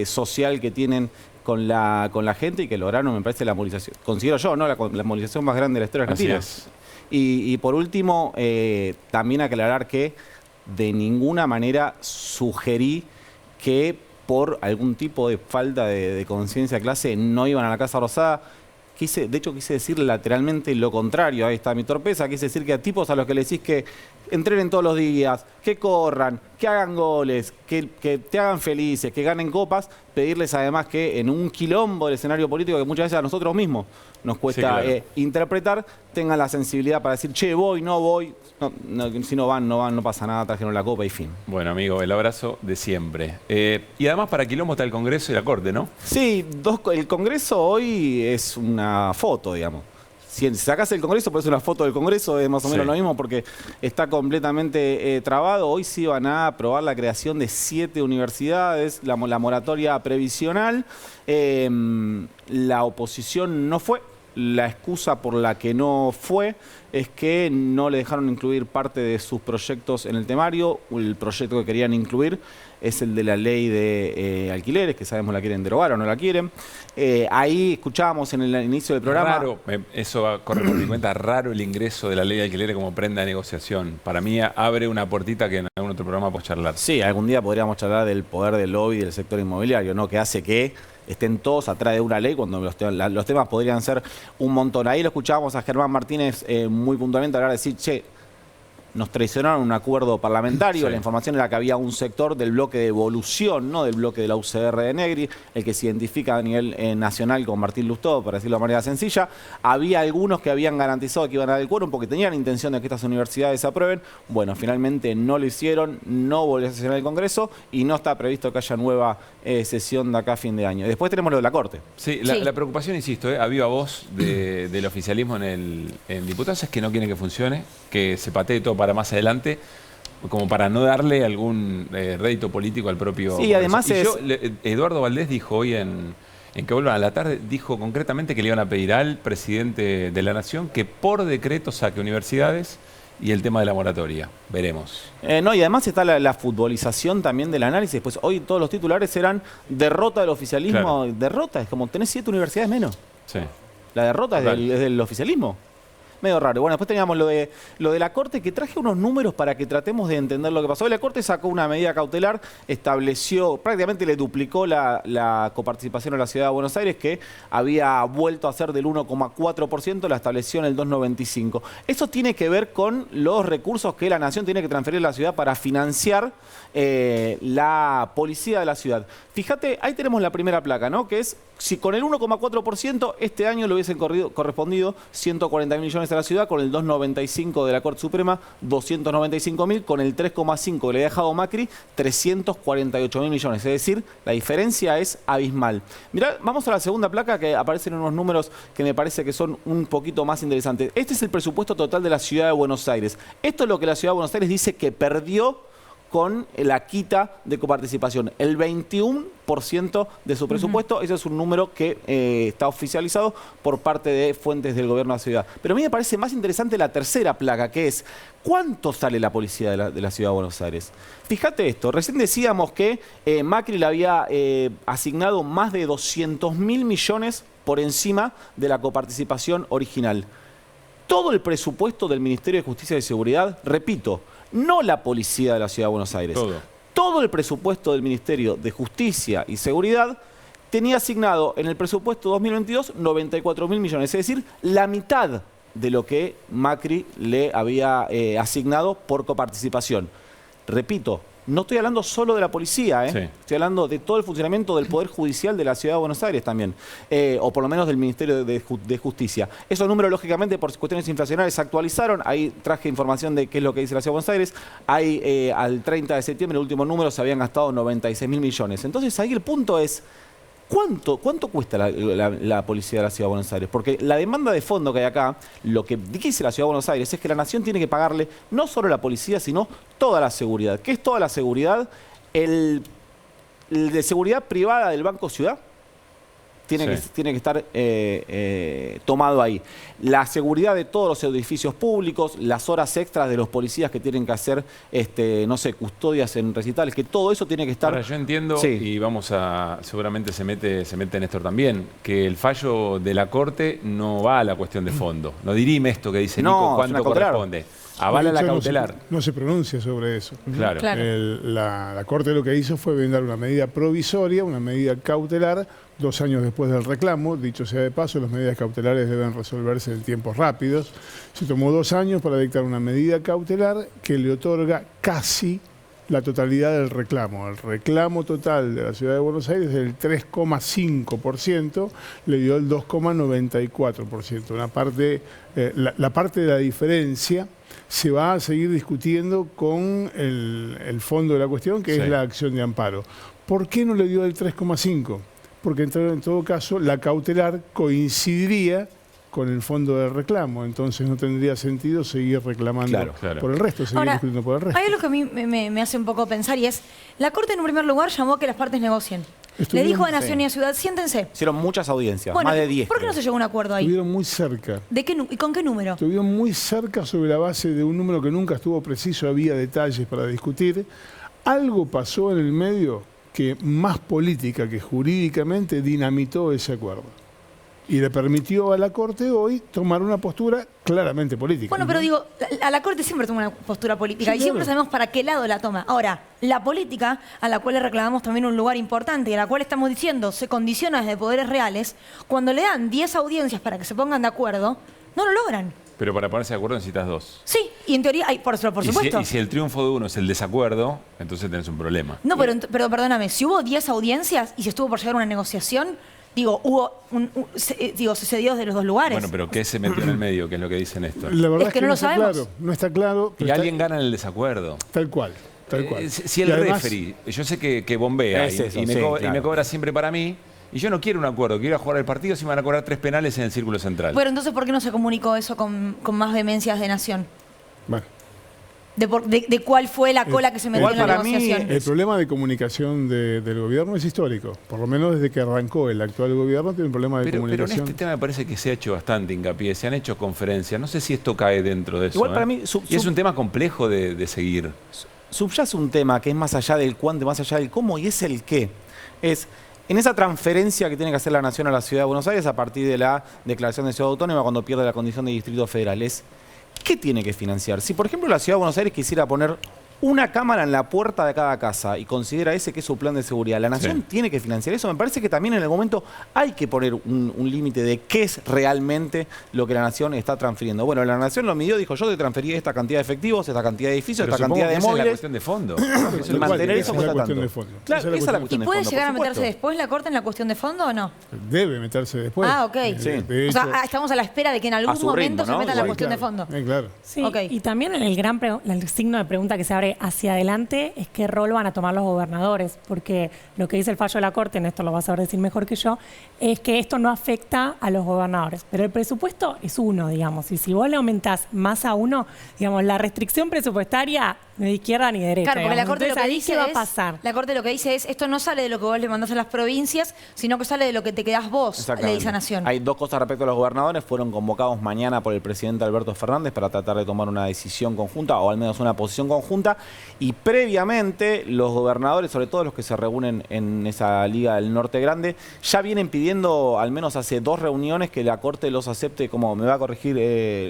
social que tienen con la gente y que lograron, me parece, la movilización. Considero yo, ¿no? La movilización más grande de la historia argentina. Así es. Y por último, también aclarar que de ninguna manera sugerí que por algún tipo de falta de conciencia de clase no iban a la Casa Rosada. De hecho, quise decir lateralmente lo contrario. Ahí está mi torpeza. Quise decir que a tipos a los que le decís que entrenen todos los días, que corran, que hagan goles, que te hagan felices, que ganen copas, pedirles además que en un quilombo del escenario político que muchas veces a nosotros mismos nos cuesta interpretar, tengan la sensibilidad para decir, che, voy, no voy. No, si no van, no pasa nada, trajeron la copa y fin. Bueno, amigo, el abrazo de siempre. Y además para quilombo está el Congreso y la Corte, ¿no? Sí, el Congreso hoy es una foto, digamos. Si sacás el Congreso, pues es una foto del Congreso, es más o menos lo mismo porque está completamente trabado. Hoy sí van a aprobar la creación de 7 universidades, la moratoria previsional. La oposición no fue. La excusa por la que no fue es que no le dejaron incluir parte de sus proyectos en el temario. El proyecto que querían incluir es el de la ley de alquileres, que sabemos la quieren derogar o no la quieren. Ahí escuchábamos en el inicio del programa... Raro, eso va a correr por mi cuenta, raro el ingreso de la ley de alquileres como prenda de negociación. Para mí abre una puertita que en algún otro programa podemos charlar. Sí, algún día podríamos charlar del poder del lobby del sector inmobiliario, ¿no? Que hace que estén todos atrás de una ley cuando los temas podrían ser un montón. Ahí lo escuchábamos a Germán Martínez muy puntualmente hablar, decir, che, nos traicionaron un acuerdo parlamentario. Sí. La información era que había un sector del bloque de Evolución, no del bloque de la UCR de Negri, el que se identifica a nivel nacional con Martín Lustó, para decirlo de manera sencilla. Había algunos que habían garantizado que iban a dar el quórum porque tenían intención de que estas universidades se aprueben. Bueno, finalmente no lo hicieron, no volvió a sesionar el Congreso y no está previsto que haya nueva sesión de acá a fin de año. Después tenemos lo de la Corte. Sí, la preocupación, insisto, a viva voz del oficialismo en diputados es que no quieren que funcione, que se patee todo para más adelante, como para no darle algún rédito político al propio... Sí, además Eduardo Valdés dijo hoy en Que Vuelvan a la Tarde, dijo concretamente que le iban a pedir al presidente de la Nación que por decreto saque universidades y el tema de la moratoria. Veremos. No, y además está la futbolización también del análisis. Pues hoy todos los titulares eran derrota del oficialismo. Claro. Derrota, es como tenés 7 universidades menos. Sí. La derrota es del oficialismo. medio raro. Bueno, después teníamos lo de la Corte, que traje unos números para que tratemos de entender lo que pasó. La Corte sacó una medida cautelar, estableció, prácticamente le duplicó la coparticipación a la Ciudad de Buenos Aires, que había vuelto a ser del 1,4%, la estableció en el 2,95%. Eso tiene que ver con los recursos que la Nación tiene que transferir a la ciudad para financiar la policía de la ciudad. Fíjate, ahí tenemos la primera placa, ¿no? Que es, si con el 1,4% este año le hubiesen correspondido 140.000 millones a la ciudad, con el 2,95 de la Corte Suprema, 295.000, con el 3,5 que le ha dejado Macri, 348.000 millones. Es decir, la diferencia es abismal. Mirá, vamos a la segunda placa, que aparecen unos números que me parece que son un poquito más interesantes. Este es el presupuesto total de la Ciudad de Buenos Aires. Esto es lo que la Ciudad de Buenos Aires dice que perdió con la quita de coparticipación. El 21% de su presupuesto, ese es un número que está oficializado por parte de fuentes del gobierno de la ciudad. Pero a mí me parece más interesante la tercera placa, que es ¿cuánto sale la policía de la Ciudad de Buenos Aires? Fíjate esto, recién decíamos que Macri le había asignado más de 200.000 millones por encima de la coparticipación original. Todo el presupuesto del Ministerio de Justicia y Seguridad, repito, no la policía de la Ciudad de Buenos Aires. Todo el presupuesto del Ministerio de Justicia y Seguridad tenía asignado en el presupuesto 2022 94.000 millones. Es decir, la mitad de lo que Macri le había asignado por coparticipación. Repito, no estoy hablando solo de la policía, Sí. Estoy hablando de todo el funcionamiento del Poder Judicial de la Ciudad de Buenos Aires también, o por lo menos del Ministerio de Justicia. Esos números, lógicamente, por cuestiones inflacionarias se actualizaron. Ahí traje información de qué es lo que dice la Ciudad de Buenos Aires. Ahí, al 30 de septiembre, el último número, se habían gastado 96.000 millones. Entonces, ahí el punto es, ¿cuánto cuesta la policía de la Ciudad de Buenos Aires? Porque la demanda de fondo que hay acá, lo que dice la Ciudad de Buenos Aires es que la Nación tiene que pagarle no solo a la policía, sino toda la seguridad. ¿Qué es toda la seguridad? El de seguridad privada del Banco Ciudad tiene que estar tomado ahí. La seguridad de todos los edificios públicos, las horas extras de los policías que tienen que hacer, no sé, custodias en recitales, que todo eso tiene que estar... Ahora, yo entiendo, y vamos a... seguramente se mete Néstor también, que el fallo de la Corte no va a la cuestión de fondo. No dirime esto que dice Nico, cuánto corresponde. Avala la cautelar. No se pronuncia sobre eso. Claro. La Corte lo que hizo fue brindar una medida provisoria, una medida cautelar, 2 años después del reclamo. Dicho sea de paso, las medidas cautelares deben resolverse en tiempos rápidos. Se tomó 2 años para dictar una medida cautelar que le otorga casi la totalidad del reclamo. El reclamo total de la Ciudad de Buenos Aires es del 3,5%, le dio el 2,94%. Una parte, la parte de la diferencia se va a seguir discutiendo con el fondo de la cuestión, que es la acción de amparo. ¿Por qué no le dio el 3,5%? Porque en todo caso la cautelar coincidiría con el fondo del reclamo, entonces no tendría sentido seguir reclamando por el resto, seguir discutiendo por el resto. Hay algo que a mí me hace un poco pensar, y es, la Corte en un primer lugar llamó a que las partes negocien. Le dijo a Nación y a Ciudad, siéntense. Hicieron muchas audiencias, Bueno, más de 10. ¿por qué no se llegó a un acuerdo ahí? Estuvieron muy cerca. ¿Y con qué número? Estuvieron muy cerca sobre la base de un número que nunca estuvo preciso, había detalles para discutir. Algo pasó en el medio que más política que jurídicamente dinamitó ese acuerdo. Y le permitió a la Corte hoy tomar una postura claramente política. Bueno, pero digo, a la Corte siempre toma una postura política y siempre sabemos para qué lado la toma. Ahora, la política, a la cual le reclamamos también un lugar importante y a la cual estamos diciendo se condiciona desde poderes reales, cuando le dan 10 audiencias para que se pongan de acuerdo, no lo logran. Pero para ponerse de acuerdo necesitas 2. Sí, y en teoría, por supuesto. Y si el triunfo de uno es el desacuerdo, entonces tenés un problema. No, pero perdóname, si hubo 10 audiencias y se estuvo por llegar a una negociación, digo, se dio de los dos lugares. Bueno, pero ¿qué se metió en el medio? ¿Qué es lo que dice Néstor? La verdad es que no lo está sabemos. claro, no está claro. Y alguien gana en el desacuerdo. Tal cual. Si el referee, yo sé que bombea y me cobra siempre para mí, y yo no quiero un acuerdo, quiero ir a jugar el partido si me van a cobrar 3 penales en el círculo central. Bueno, entonces, ¿por qué no se comunicó eso con más vehemencias de Nación? Bueno. De cuál fue la cola que se metió en la negociación. El problema de comunicación del gobierno es histórico. Por lo menos desde que arrancó el actual gobierno tiene un problema de comunicación. Pero en este tema me parece que se ha hecho bastante hincapié, se han hecho conferencias. No sé si esto cae dentro de eso. Igual para mí, y es un tema complejo de seguir. Subyace un tema que es más allá del cuánto, más allá del cómo, y es el qué. Es En esa transferencia que tiene que hacer la Nación a la Ciudad de Buenos Aires a partir de la declaración de Ciudad Autónoma cuando pierde la condición de Distrito Federal, ¿qué tiene que financiar? Si, por ejemplo, la Ciudad de Buenos Aires quisiera poner una cámara en la puerta de cada casa y considera ese que es su plan de seguridad, la Nación tiene que financiar eso. Me parece que también en el momento hay que poner un límite de qué es realmente lo que la Nación está transfiriendo. Bueno, la Nación lo midió, dijo, yo te transferí esta cantidad de efectivos, esta cantidad de edificios, esta cantidad de móviles. Esa es la cuestión de fondo. Mantener eso cuesta tanto. Claro, esa es la cuestión ¿Y de puede fondo, llegar a por meterse supuesto. después la Corte en la cuestión de fondo o no? Debe meterse después. Ah, ok. De O sea, hecho- estamos a la espera de que en A algún su momento ritmo, ¿no? se meta en la Igual, cuestión de fondo. claro. Sí, Ok. y también el signo de pregunta que se abre hacia adelante es qué rol van a tomar los gobernadores, porque lo que dice el fallo de la Corte, Néstor lo vas a saber decir mejor que yo, es que esto no afecta a los gobernadores, pero el presupuesto es uno, digamos, y si vos le aumentás más a uno, digamos, la restricción presupuestaria ni de izquierda ni de derecha. Claro, porque la digamos. Corte lo Entonces, que ahí, dice ¿qué va a es, pasar? la Corte lo que dice es, esto no sale de lo que vos le mandás a las provincias, sino que sale de lo que te quedás vos, le Exactamente. dice a Nación. Hay dos cosas respecto a los gobernadores. Fueron convocados mañana por el presidente Alberto Fernández para tratar de tomar una decisión conjunta o al menos una posición conjunta. Y previamente los gobernadores, sobre todo los que se reúnen en esa Liga del Norte Grande, ya vienen pidiendo, al menos hace 2 reuniones, que la Corte los acepte, como me va a corregir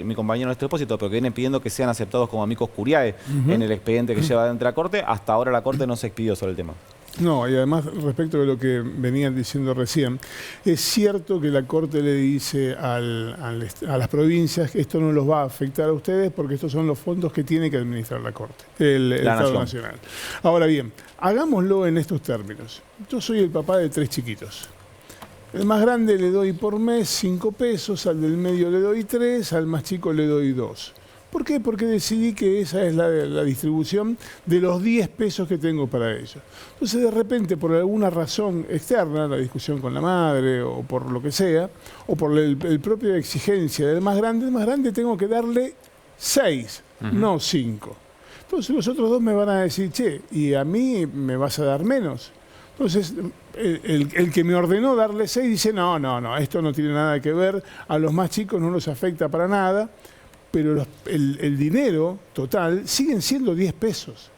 mi compañero Néstor Espósito, pero que vienen pidiendo que sean aceptados como amicus curiae en el expediente que lleva dentro de la Corte. Hasta ahora la Corte no se expidió sobre el tema. No, y además respecto de lo que venían diciendo recién, es cierto que la Corte le dice a las provincias que esto no los va a afectar a ustedes porque estos son los fondos que tiene que administrar la Corte, el Estado Nacional. Ahora bien, hagámoslo en estos términos. Yo soy el papá de 3 chiquitos. El más grande le doy por mes 5 pesos, al del medio le doy 3, al más chico le doy 2. ¿Por qué? Porque decidí que esa es la distribución de los 10 pesos que tengo para ellos. Entonces, de repente, por alguna razón externa, la discusión con la madre o por lo que sea, o por el propia exigencia del más grande tengo que darle 6, no 5. Entonces, los otros 2 me van a decir, che, ¿y a mí me vas a dar menos? Entonces, el que me ordenó darle 6 dice, no, esto no tiene nada que ver, a los más chicos no los afecta para nada. Pero el dinero total siguen siendo 10 pesos.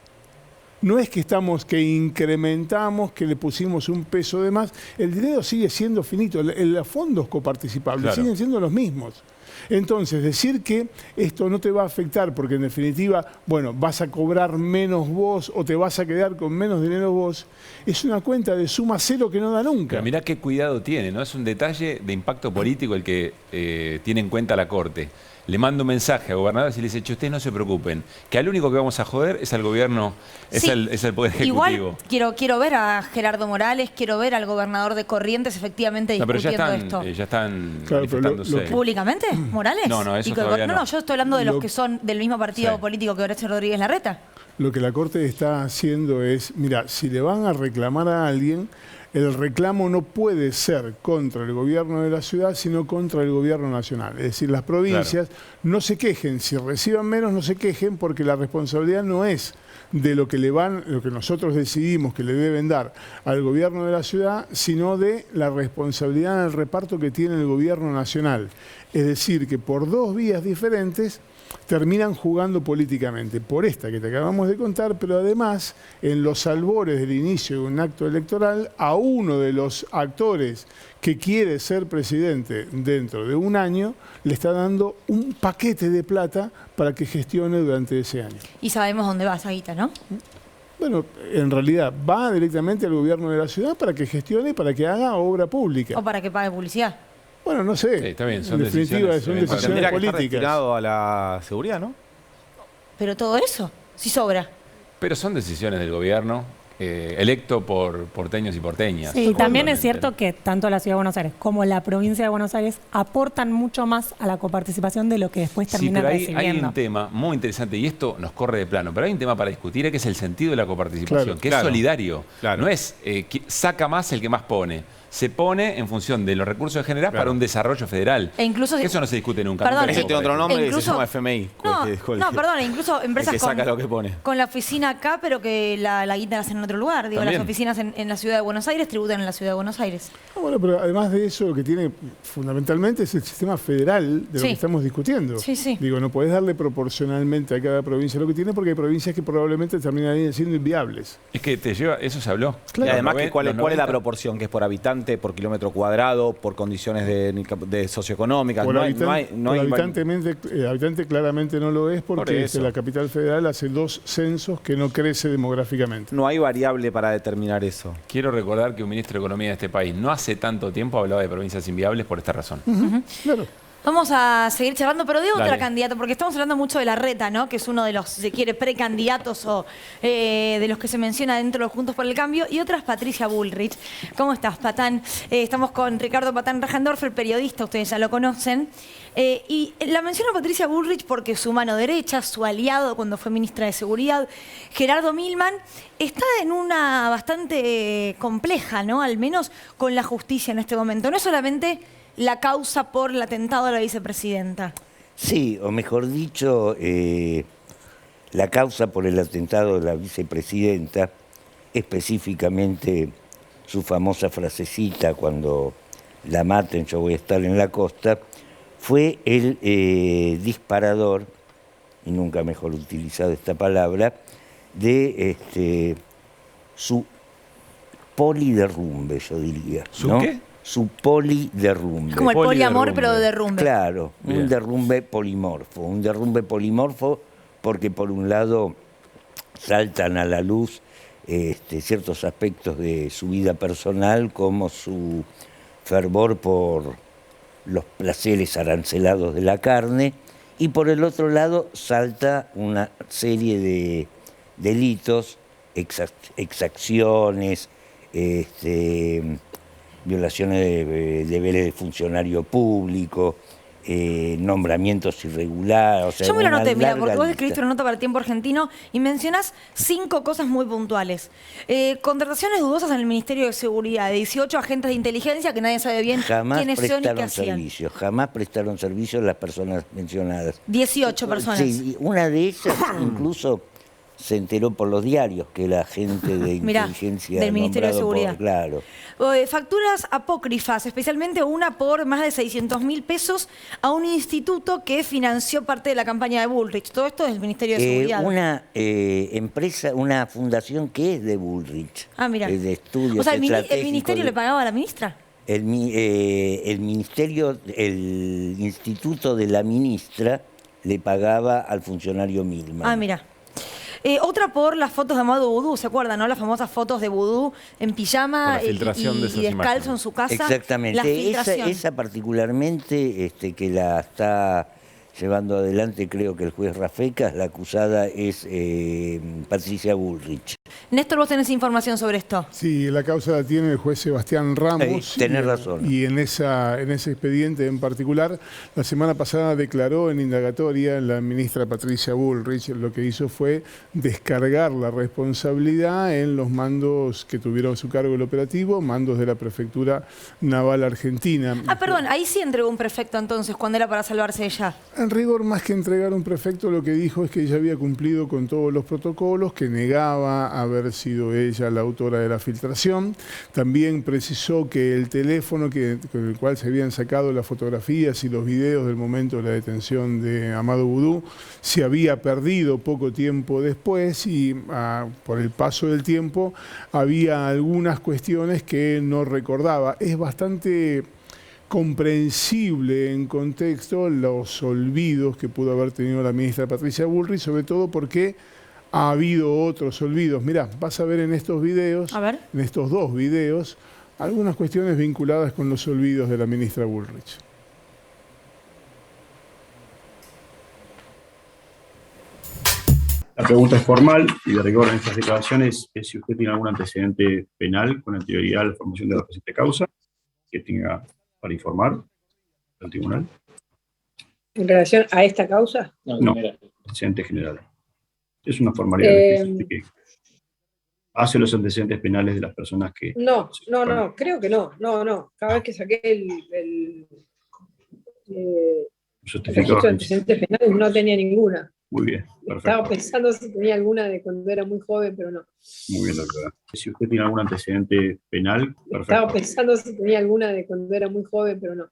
No es que incrementamos, que le pusimos un peso de más. El dinero sigue siendo finito. Los fondos coparticipables siguen siendo los mismos. Entonces, decir que esto no te va a afectar porque en definitiva, bueno, vas a cobrar menos vos o te vas a quedar con menos dinero vos, es una cuenta de suma cero que no da nunca. Pero mirá qué cuidado tiene, ¿no? Es un detalle de impacto político el que tiene en cuenta la Corte. Le mando un mensaje a gobernadores y le dice, che, ustedes no se preocupen, que al único que vamos a joder es al gobierno, es el Poder Ejecutivo. Igual quiero ver a Gerardo Morales, quiero ver al gobernador de Corrientes efectivamente discutiendo esto. Ya están manifestándose. ¿Públicamente? ¿Morales? No, eso Y todavía no. No, yo estoy hablando de los que son del mismo partido político que Horacio Rodríguez Larreta. Lo que la Corte está haciendo es, mira, si le van a reclamar a alguien, el reclamo no puede ser contra el gobierno de la ciudad, sino contra el gobierno nacional. Es decir, las provincias no se quejen, si reciban menos no se quejen porque la responsabilidad no es de lo que nosotros decidimos que le deben dar al gobierno de la ciudad, sino de la responsabilidad en el reparto que tiene el gobierno nacional. Es decir, que por 2 vías diferentes terminan jugando políticamente, por esta que te acabamos de contar, pero además, en los albores del inicio de un acto electoral, a uno de los actores que quiere ser presidente dentro de un año, le está dando un paquete de plata para que gestione durante ese año. Y sabemos dónde va esa guita, ¿no? Bueno, en realidad va directamente al gobierno de la ciudad para que gestione, para que haga obra pública. O para que pague publicidad. Bueno, no sé. Sí, está bien, son en definitiva, decisiones, son eventualmente. decisiones Tendría que estar políticas. destinado a la seguridad, ¿no? Pero todo eso, sí sobra. Pero son decisiones del gobierno electo por porteños y porteñas. Sí, y también es cierto que tanto la Ciudad de Buenos Aires como la provincia de Buenos Aires aportan mucho más a la coparticipación de lo que después terminan pero recibiendo. hay un tema muy interesante, y esto nos corre de plano, pero hay un tema para discutir, que es el sentido de la coparticipación, Claro, que claro, es solidario. claro. No es saca más el que más pone. se pone en función de los recursos que generás para un desarrollo federal. E incluso, eso no se discute nunca. Perdón, Ese tiene otro nombre y se llama FMI. Perdón, incluso empresas que saca lo que pone. con la oficina acá, pero que la guita la hacen en otro lugar. Digo, También. las oficinas en la ciudad de Buenos Aires tributan en la ciudad de Buenos Aires. Bueno, pero además de eso, lo que tiene fundamentalmente es el sistema federal de lo que estamos discutiendo. Sí, sí. Digo, no podés darle proporcionalmente a cada provincia lo que tiene, porque hay provincias que probablemente terminarían siendo inviables. Es que te lleva, eso se habló. Claro. Y además, ¿cuál es la proporción? ¿Que es por habitante, por kilómetro cuadrado, por condiciones de socioeconómicas? Por habitante claramente no lo es, porque la capital federal hace 2 censos que no crece demográficamente. No hay variable para determinar eso. Quiero recordar que un ministro de Economía de este país no hace tanto tiempo hablaba de provincias inviables por esta razón. Claro. Vamos a seguir charlando, pero de otra Dale. candidata, porque estamos hablando mucho de Larreta, ¿no? Que es uno de los, si se quiere, precandidatos o de los que se menciona dentro de los Juntos por el Cambio. Y otra es Patricia Bullrich. ¿Cómo estás, Patán? Estamos con Ricardo Patán Rajendorfer, periodista, ustedes ya lo conocen. Y la menciono a Patricia Bullrich porque su mano derecha, su aliado cuando fue ministra de Seguridad, Gerardo Milman, está en una bastante compleja, ¿no? Al menos con la justicia en este momento. No es solamente la causa por el atentado a la vicepresidenta. Sí, o mejor dicho, la causa por el atentado de la vicepresidenta, específicamente su famosa frasecita, cuando la maten yo voy a estar en la costa, fue el disparador, y nunca mejor utilizado esta palabra, de su poliderrumbe, yo diría. ¿Su ¿no? qué? Su poliderrumbe. Es como el poliamor, pero de derrumbe. Claro, Bien. un derrumbe polimorfo. Un derrumbe polimorfo porque por un lado saltan a la luz ciertos aspectos de su vida personal, como su fervor por los placeres arancelados de la carne, y por el otro lado salta una serie de delitos, exacciones, violaciones de deberes de funcionario público, nombramientos irregulares. O sea, Yo me lo una anoté, mira, larga porque vos lista. escribiste una nota para el Tiempo Argentino y mencionás 5 cosas muy puntuales. Contrataciones dudosas en el Ministerio de Seguridad, de 18 agentes de inteligencia que nadie sabe bien Jamás quiénes son y qué prestaron hacían. servicios, jamás prestaron servicios las personas mencionadas. 18 personas. Sí, una de ellas incluso se enteró por los diarios que era agente de Mirá, inteligencia del Ministerio de nombrado Seguridad. claro. Facturas apócrifas, especialmente una por más de 600.000 pesos a un instituto que financió parte de la campaña de Bullrich. Todo esto es del Ministerio de Seguridad. Una empresa, una fundación que es de Bullrich. Ah, mira. De estudios O sea, el estratégicos Ministerio le pagaba a la ministra. El ministerio, el instituto de la ministra le pagaba al funcionario Milman. Ah, mira. Otra por las fotos de Amado Vudú, ¿se acuerdan, no? Las famosas fotos de Vudú en pijama Con la filtración de esas y descalzo imágenes. en su casa. Exactamente. La filtración. Esa particularmente, que la está llevando adelante, creo que el juez Rafecas, la acusada es Patricia Bullrich. Néstor, vos tenés información sobre esto. Sí, la causa la tiene el juez Sebastián Ramos. Tenés razón. Y en ese expediente en particular, la semana pasada declaró en indagatoria la ministra Patricia Bullrich. Lo que hizo fue descargar la responsabilidad en los mandos que tuvieron a su cargo el operativo, mandos de la Prefectura Naval Argentina. Ah, perdón, ahí sí entregó un prefecto entonces, cuando era para salvarse ella. En rigor, más que entregar un prefecto, lo que dijo es que ella había cumplido con todos los protocolos, que negaba haber sido ella la autora de la filtración. También precisó que el teléfono con el cual se habían sacado las fotografías y los videos del momento de la detención de Amado Vudú se había perdido poco tiempo después y por el paso del tiempo había algunas cuestiones que no recordaba. Es bastante comprensible en contexto los olvidos que pudo haber tenido la ministra Patricia Bullrich, sobre todo porque ha habido otros olvidos. Mirá, vas a ver en estos videos, en estos 2 videos, algunas cuestiones vinculadas con los olvidos de la ministra Bullrich. La pregunta es formal y de rigor en estas declaraciones es si usted tiene algún antecedente penal con anterioridad a la formación de la presente causa que tenga para informar al tribunal. ¿En relación a esta causa? No, antecedente general. Es una formalidad que base a los antecedentes penales de las personas que... No, creo que no. Cada vez que saqué el registro de antecedentes penales no tenía ninguna. Muy bien, perfecto. Estaba pensando si tenía alguna de cuando era muy joven, pero no. Muy bien, doctora. Si usted tiene algún antecedente penal, perfecto. Estaba pensando si tenía alguna de cuando era muy joven, pero no.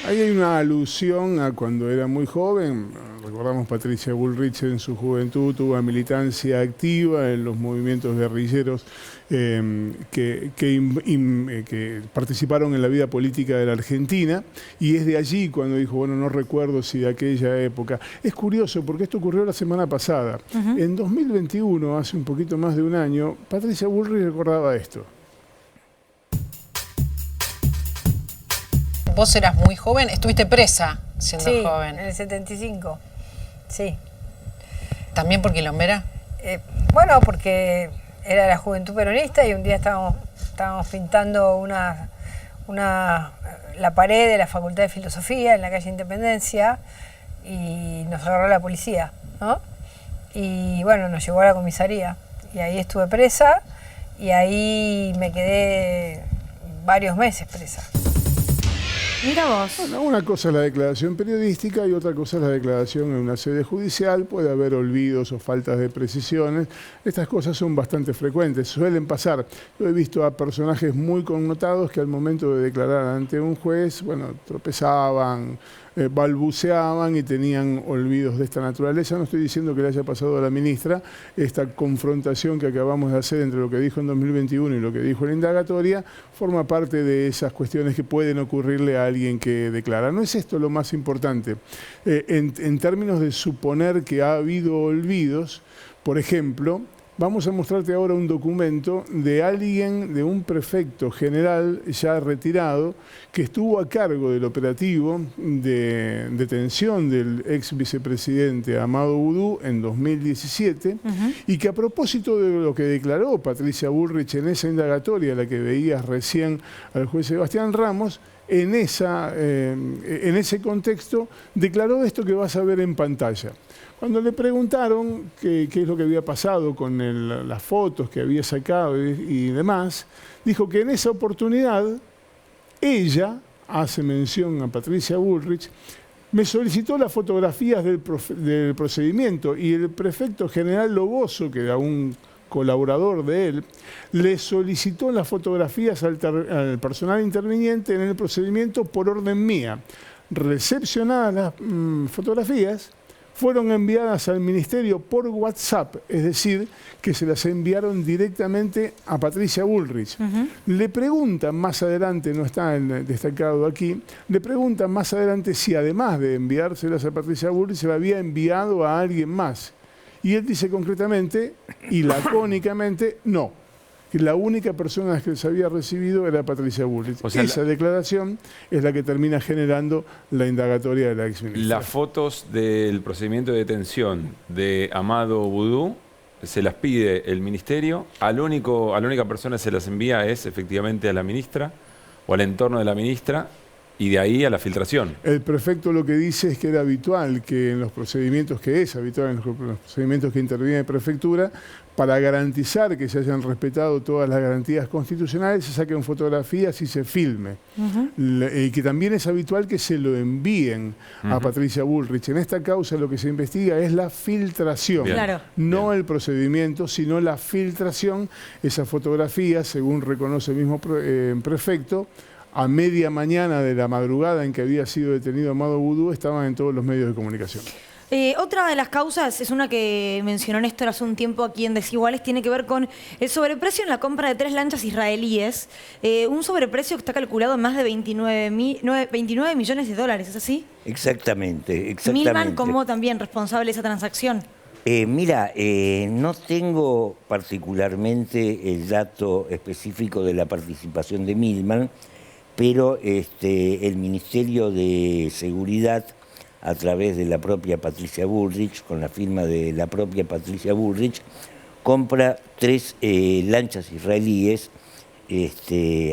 Ahí hay una alusión a cuando era muy joven. Recordamos Patricia Bullrich en su juventud tuvo una militancia activa en los movimientos guerrilleros que participaron en la vida política de la Argentina, y es de allí cuando dijo, bueno, no recuerdo si de aquella época. Es curioso porque esto ocurrió la semana pasada. En 2021, hace un poquito más de un año, Patricia Bullrich recordaba esto. Vos eras muy joven, estuviste presa siendo joven. Sí, en el 75, sí. ¿También por quilombera? Bueno, porque era la Juventud Peronista y un día estábamos pintando la pared de la Facultad de Filosofía en la calle Independencia y nos agarró la policía, ¿no? Y bueno, nos llevó a la comisaría y ahí estuve presa y ahí me quedé varios meses presa. Mira vos. Bueno, una cosa es la declaración periodística y otra cosa es la declaración en una sede judicial. Puede haber olvidos o faltas de precisiones. Estas cosas son bastante frecuentes, suelen pasar. Yo he visto a personajes muy connotados que al momento de declarar ante un juez, bueno, tropezaban, balbuceaban y tenían olvidos de esta naturaleza. No estoy diciendo que le haya pasado a la ministra. Esta confrontación que acabamos de hacer entre lo que dijo en 2021 y lo que dijo en la indagatoria forma parte de esas cuestiones que pueden ocurrirle a alguien que declara. No es esto lo más importante. En términos de suponer que ha habido olvidos, por ejemplo, vamos a mostrarte ahora un documento de alguien, de un prefecto general ya retirado, que estuvo a cargo del operativo de detención del ex vicepresidente Amado Boudou en 2017, y que a propósito de lo que declaró Patricia Bullrich en esa indagatoria, la que veías recién al juez Sebastián Ramos, en ese contexto declaró esto que vas a ver en pantalla. Cuando le preguntaron qué es lo que había pasado con las fotos que había sacado y demás, dijo que en esa oportunidad ella, hace mención a Patricia Bullrich, me solicitó las fotografías del procedimiento y el prefecto general Loboso, que era un colaborador de él, le solicitó las fotografías al personal interviniente en el procedimiento por orden mía. Recepcionadas las fotografías, fueron enviadas al ministerio por WhatsApp, es decir, que se las enviaron directamente a Patricia Bullrich. Le preguntan más adelante, no está destacado aquí, le preguntan más adelante si además de enviárselas a Patricia Bullrich se la había enviado a alguien más. Y él dice concretamente y lacónicamente no, que la única persona que se había recibido era Patricia Bullrich. O sea, esa declaración es la que termina generando la indagatoria de la exministra. Las fotos del procedimiento de detención de Amado Boudou se las pide el ministerio, a la única persona que se las envía es efectivamente a la ministra o al entorno de la ministra, y de ahí a la filtración. El prefecto lo que dice es que era habitual que en los procedimientos que interviene la prefectura, para garantizar que se hayan respetado todas las garantías constitucionales, se saquen fotografías y se filme. Y que también es habitual que se lo envíen a Patricia Bullrich. En esta causa lo que se investiga es la filtración, no el procedimiento, sino la filtración. Esas fotografías, según reconoce el mismo prefecto, a media mañana de la madrugada en que había sido detenido Amado Boudou, estaban en todos los medios de comunicación. Otra de las causas, es una que mencionó Néstor hace un tiempo aquí en Desiguales, tiene que ver con el sobreprecio en la compra de 3 lanchas israelíes. Un sobreprecio que está calculado en más de 29 millones de dólares, ¿es así? Exactamente. Milman como también responsable de esa transacción. Mira, no tengo particularmente el dato específico de la participación de Milman, pero el Ministerio de Seguridad, a través de la propia Patricia Bullrich, con la firma de la propia Patricia Bullrich, compra 3 lanchas israelíes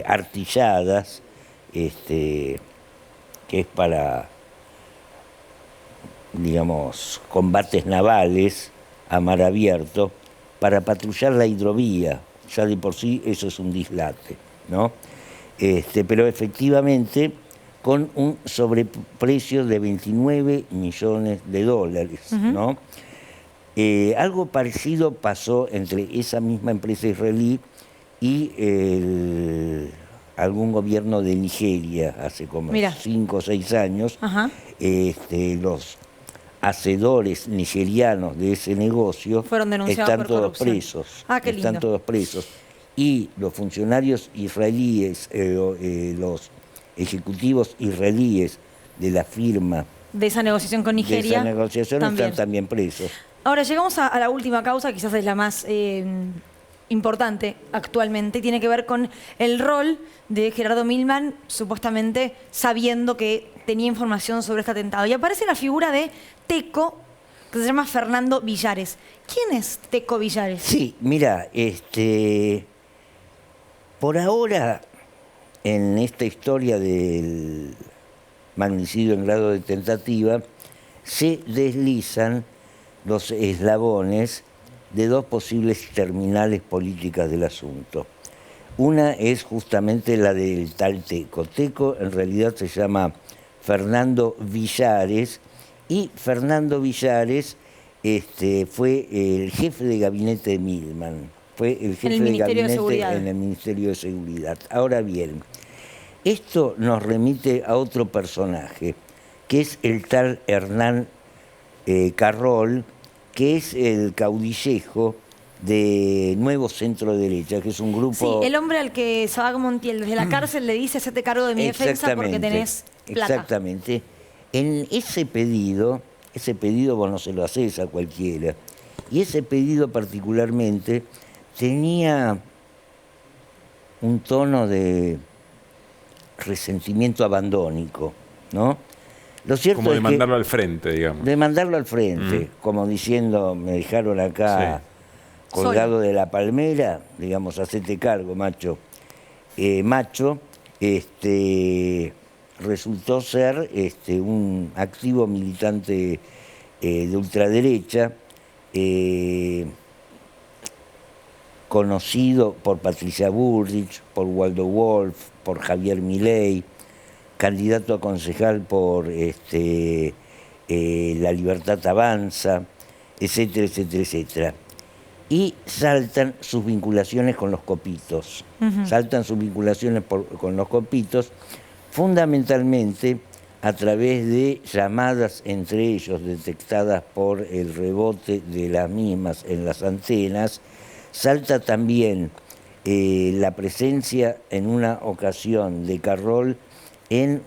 artilladas, que es para, digamos, combates navales a mar abierto, para patrullar la hidrovía. Ya de por sí eso es un dislate, ¿no? Pero efectivamente con un sobreprecio de 29 millones de dólares, ¿no? Algo parecido pasó entre esa misma empresa israelí y algún gobierno de Nigeria hace como 5 o 6 años. Los hacedores nigerianos de ese negocio fueron denunciados están por todos corrupción. presos. Ah, qué lindo. Están todos presos. Y los funcionarios israelíes, los ejecutivos israelíes de la firma De esa negociación con de Nigeria. esa negociación también. están también presos. Ahora llegamos a la última causa, quizás es la más importante actualmente, tiene que ver con el rol de Gerardo Milman, supuestamente sabiendo que tenía información sobre este atentado. Y aparece la figura de Teco, que se llama Fernando Villares. ¿Quién es Teco Villares? Sí, mira, por ahora, en esta historia del magnicidio en grado de tentativa, se deslizan los eslabones de dos posibles terminales políticas del asunto. Una es justamente la del tal Teco. Teco en realidad se llama Fernando Villares, y Fernando Villares fue el jefe de gabinete de Milman. Fue el jefe de gabinete en el Ministerio de Seguridad. Ahora bien, esto nos remite a otro personaje, que es el tal Hernán Carroll, que es el caudillejo de Nuevo Centro Derecha, que es un grupo... Sí, el hombre al que Sabac Montiel desde la cárcel le dice: hacete cargo de mi defensa porque tenés plata. Exactamente. En ese pedido vos no se lo hacés a cualquiera, y ese pedido particularmente tenía un tono de resentimiento abandónico, ¿no? Lo cierto como de es mandarlo que, al frente, digamos. de mandarlo al frente, como diciendo, me dejaron acá colgado de la palmera, digamos, hacete cargo, macho. Resultó ser un activo militante de ultraderecha, conocido por Patricia Bullrich, por Waldo Wolf, por Javier Milei, candidato a concejal por La Libertad Avanza, etcétera, etcétera, etcétera. Y saltan sus vinculaciones con los copitos. Saltan sus vinculaciones con los copitos, fundamentalmente a través de llamadas entre ellos detectadas por el rebote de las mismas en las antenas. Salta también la presencia en una ocasión de Carroll en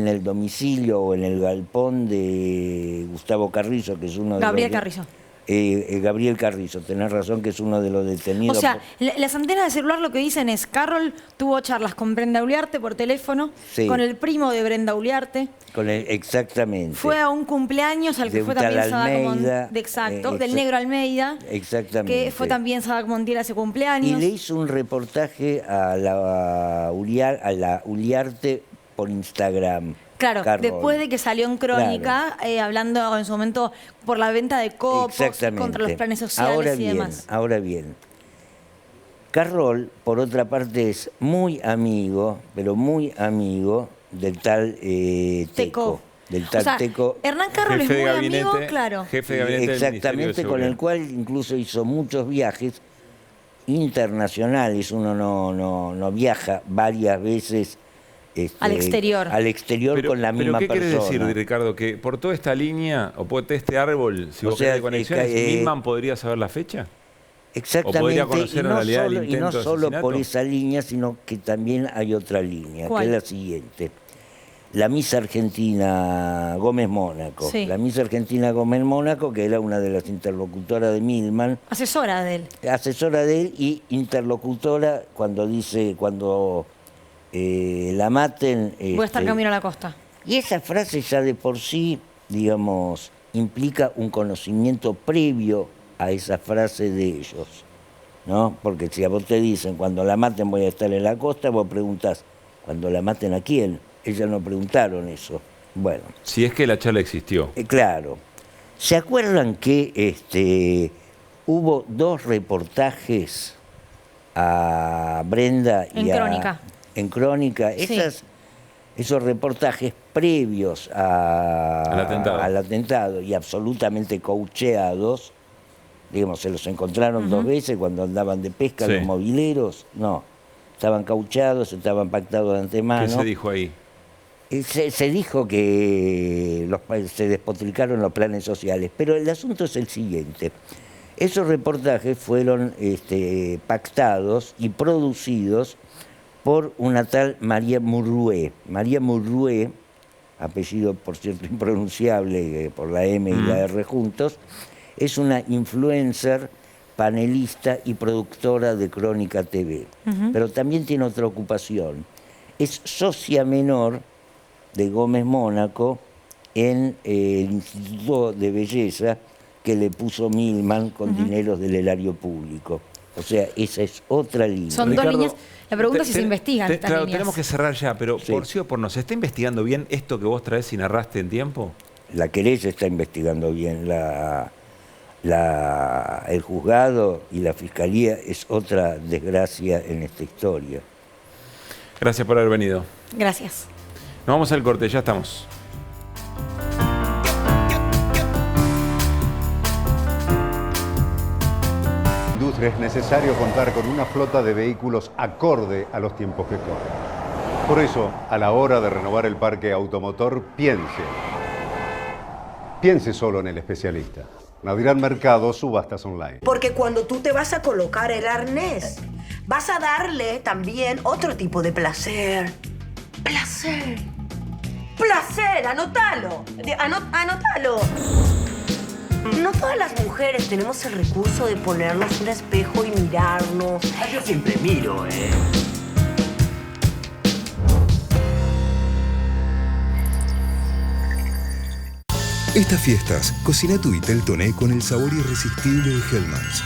el domicilio o en el galpón de Gustavo Carrizo, que es uno de Gabriel Carrizo. Gabriel Carrizo, tenés razón, que es uno de los detenidos. O sea, las antenas de celular lo que dicen es: Carroll tuvo charlas con Brenda Uliarte por teléfono, con el primo de Brenda Uliarte. Exactamente. Fue a un cumpleaños al que fue también Sabac Montiel, del negro Almeida. Exactamente. Que fue también Sabac Montiel a ese cumpleaños. Y le hizo un reportaje a la Uliarte por Instagram. Claro, Carroll. Después de que salió en Crónica, hablando en su momento por la venta de copos, contra los planes sociales y demás. Ahora bien, Carroll, por otra parte, es muy amigo, pero muy amigo del tal Teco. Del tal Teco. Hernán Carroll es muy amigo, claro. Jefe de gabinete exactamente, con el cual incluso hizo muchos viajes internacionales. Uno no viaja varias veces al exterior. Con la misma persona. ¿Pero qué quiere decir, Ricardo? Que por toda esta línea, o por todo este árbol, si vos querés conexiones, ¿Milman podría saber la fecha? Exactamente, ¿O podría conocer en realidad el y intento no de solo asesinato? por esa línea, sino que también hay otra línea, ¿Cuál? que es la siguiente. La Miss Argentina Gómez Mónaco. Sí. La Miss Argentina Gómez Mónaco, que era una de las interlocutoras de Milman. Asesora de él. Asesora de él y interlocutora cuando la maten. Voy a estar camino a la costa. Y esa frase ya de por sí, digamos, implica un conocimiento previo a esa frase de ellos, ¿no? Porque si a vos te dicen, cuando la maten voy a estar en la costa, vos preguntás, ¿cuando la maten a quién? Ellas no preguntaron eso. Bueno. Si es que la charla existió. Claro. ¿Se acuerdan que hubo 2 reportajes a Brenda y en Crónica. Esos reportajes previos al atentado y absolutamente coacheados, digamos, se los encontraron 2 veces cuando andaban de pesca los mobileros. No, estaban cauchados, estaban pactados de antemano. ¿Qué se dijo ahí? Se dijo que se despotricaron los planes sociales, pero el asunto es el siguiente. Esos reportajes fueron pactados y producidos por una tal María Murrué. María Murrué, apellido por cierto impronunciable por la M y la R juntos, es una influencer, panelista y productora de Crónica TV. Pero también tiene otra ocupación. Es socia menor de Gómez Mónaco en el Instituto de Belleza que le puso Milman con dineros del erario público. O sea, esa es otra línea. Son Ricardo, 2 líneas. La pregunta es si se investigan estas Claro, líneas. tenemos que cerrar ya, pero por sí o por no, ¿se está investigando bien esto que vos traes y narraste en tiempo? La querella está investigando bien. El juzgado y la fiscalía es otra desgracia en esta historia. Gracias por haber venido. Gracias. Nos vamos al corte, ya estamos. Es necesario contar con una flota de vehículos acorde a los tiempos que corren. Por eso, a la hora de renovar el parque automotor, piense solo en el especialista. Naviran Mercado, subastas online. Porque cuando tú te vas a colocar el arnés, vas a darle también otro tipo de placer. Placer. Placer, anótalo. Anótalo. No todas las mujeres tenemos el recurso de ponernos un espejo y mirarnos. Yo siempre miro, Estas fiestas, cocina tu Vitel Toné con el sabor irresistible de Hellmann's.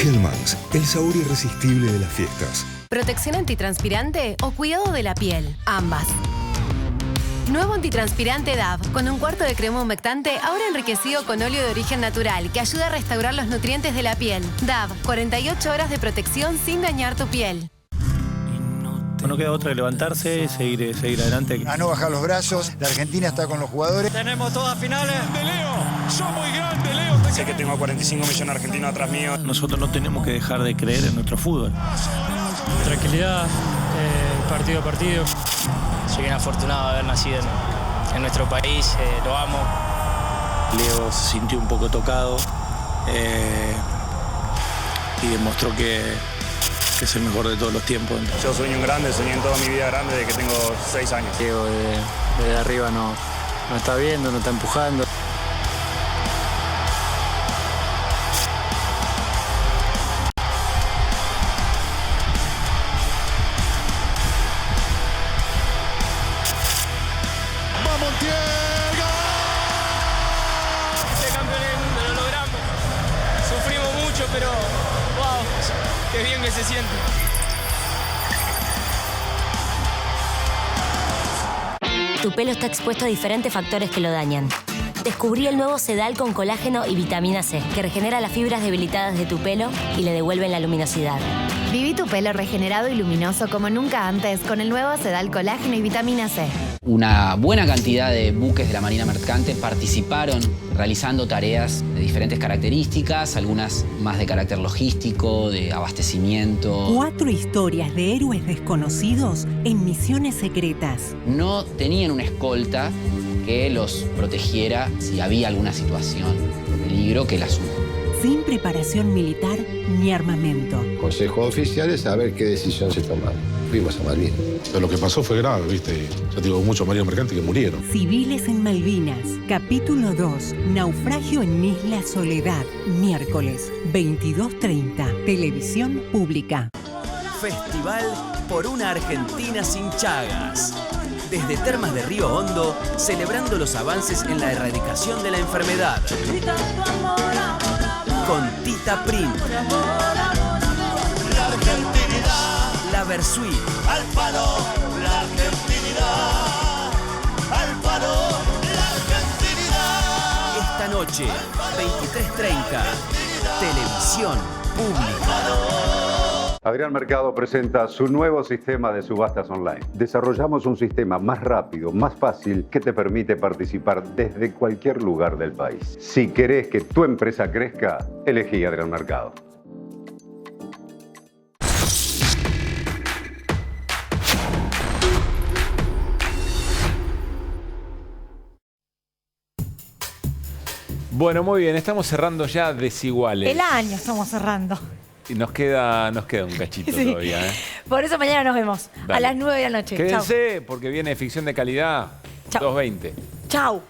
Hellmann's, el sabor irresistible de las fiestas. ¿Protección antitranspirante o cuidado de la piel? Ambas. Nuevo antitranspirante DAV, con 1/4 de crema humectante, ahora enriquecido con óleo de origen natural, que ayuda a restaurar los nutrientes de la piel. DAV, 48 horas de protección sin dañar tu piel. No queda otra que levantarse y seguir adelante. A no bajar los brazos, la Argentina está con los jugadores. Tenemos todas finales. ¡De Leo! ¡Sos muy grande, Leo! Sé que tengo 45 millones de argentinos atrás mío. Nosotros no tenemos que dejar de creer en nuestro fútbol. Tranquilidad, partido a partido. Soy bien afortunado de haber nacido en nuestro país, lo amo. Leo se sintió un poco tocado y demostró que es el mejor de todos los tiempos. Yo soy un grande, soñé en toda mi vida grande desde que tengo 6 años. Diego desde arriba no está viendo, no está empujando. Se siente. Tu pelo está expuesto a diferentes factores que lo dañan. Descubrí el nuevo Sedal con colágeno y vitamina C, que regenera las fibras debilitadas de tu pelo y le devuelven la luminosidad. Viví tu pelo regenerado y luminoso como nunca antes con el nuevo Sedal colágeno y vitamina C. Una buena cantidad de buques de la Marina Mercante participaron realizando tareas de diferentes características, algunas más de carácter logístico, de abastecimiento. 4 historias de héroes desconocidos en misiones secretas. No tenían una escolta que los protegiera si había alguna situación de peligro que las hubo. Sin preparación militar ni armamento. Consejo oficial es saber qué decisión se tomaron. Fuimos a Malvinas. Pero lo que pasó fue grave, ¿viste? Ya te digo, muchos marinos mercantes que murieron. Civiles en Malvinas, capítulo 2, Naufragio en Isla Soledad, miércoles, 22:30, Televisión Pública. Festival por una Argentina sin Chagas. Desde Termas de Río Hondo, celebrando los avances en la erradicación de la enfermedad. Con Tita Print. La argentinidad. La Versuit. Al palo, la argentinidad. Al palo, la argentinidad. Esta noche, 23:30, televisión pública. Adrián Mercado presenta su nuevo sistema de subastas online. Desarrollamos un sistema más rápido, más fácil, que te permite participar desde cualquier lugar del país. Si querés que tu empresa crezca, elegí Adrián Mercado. Bueno, muy bien, estamos cerrando ya Desiguales. El año estamos cerrando. Y nos queda un cachito Sí. todavía, ¿eh? Por eso mañana nos vemos. Dale. A las 9 de la noche. Quédense, porque viene ficción de calidad. Chau. 2:20. Chau.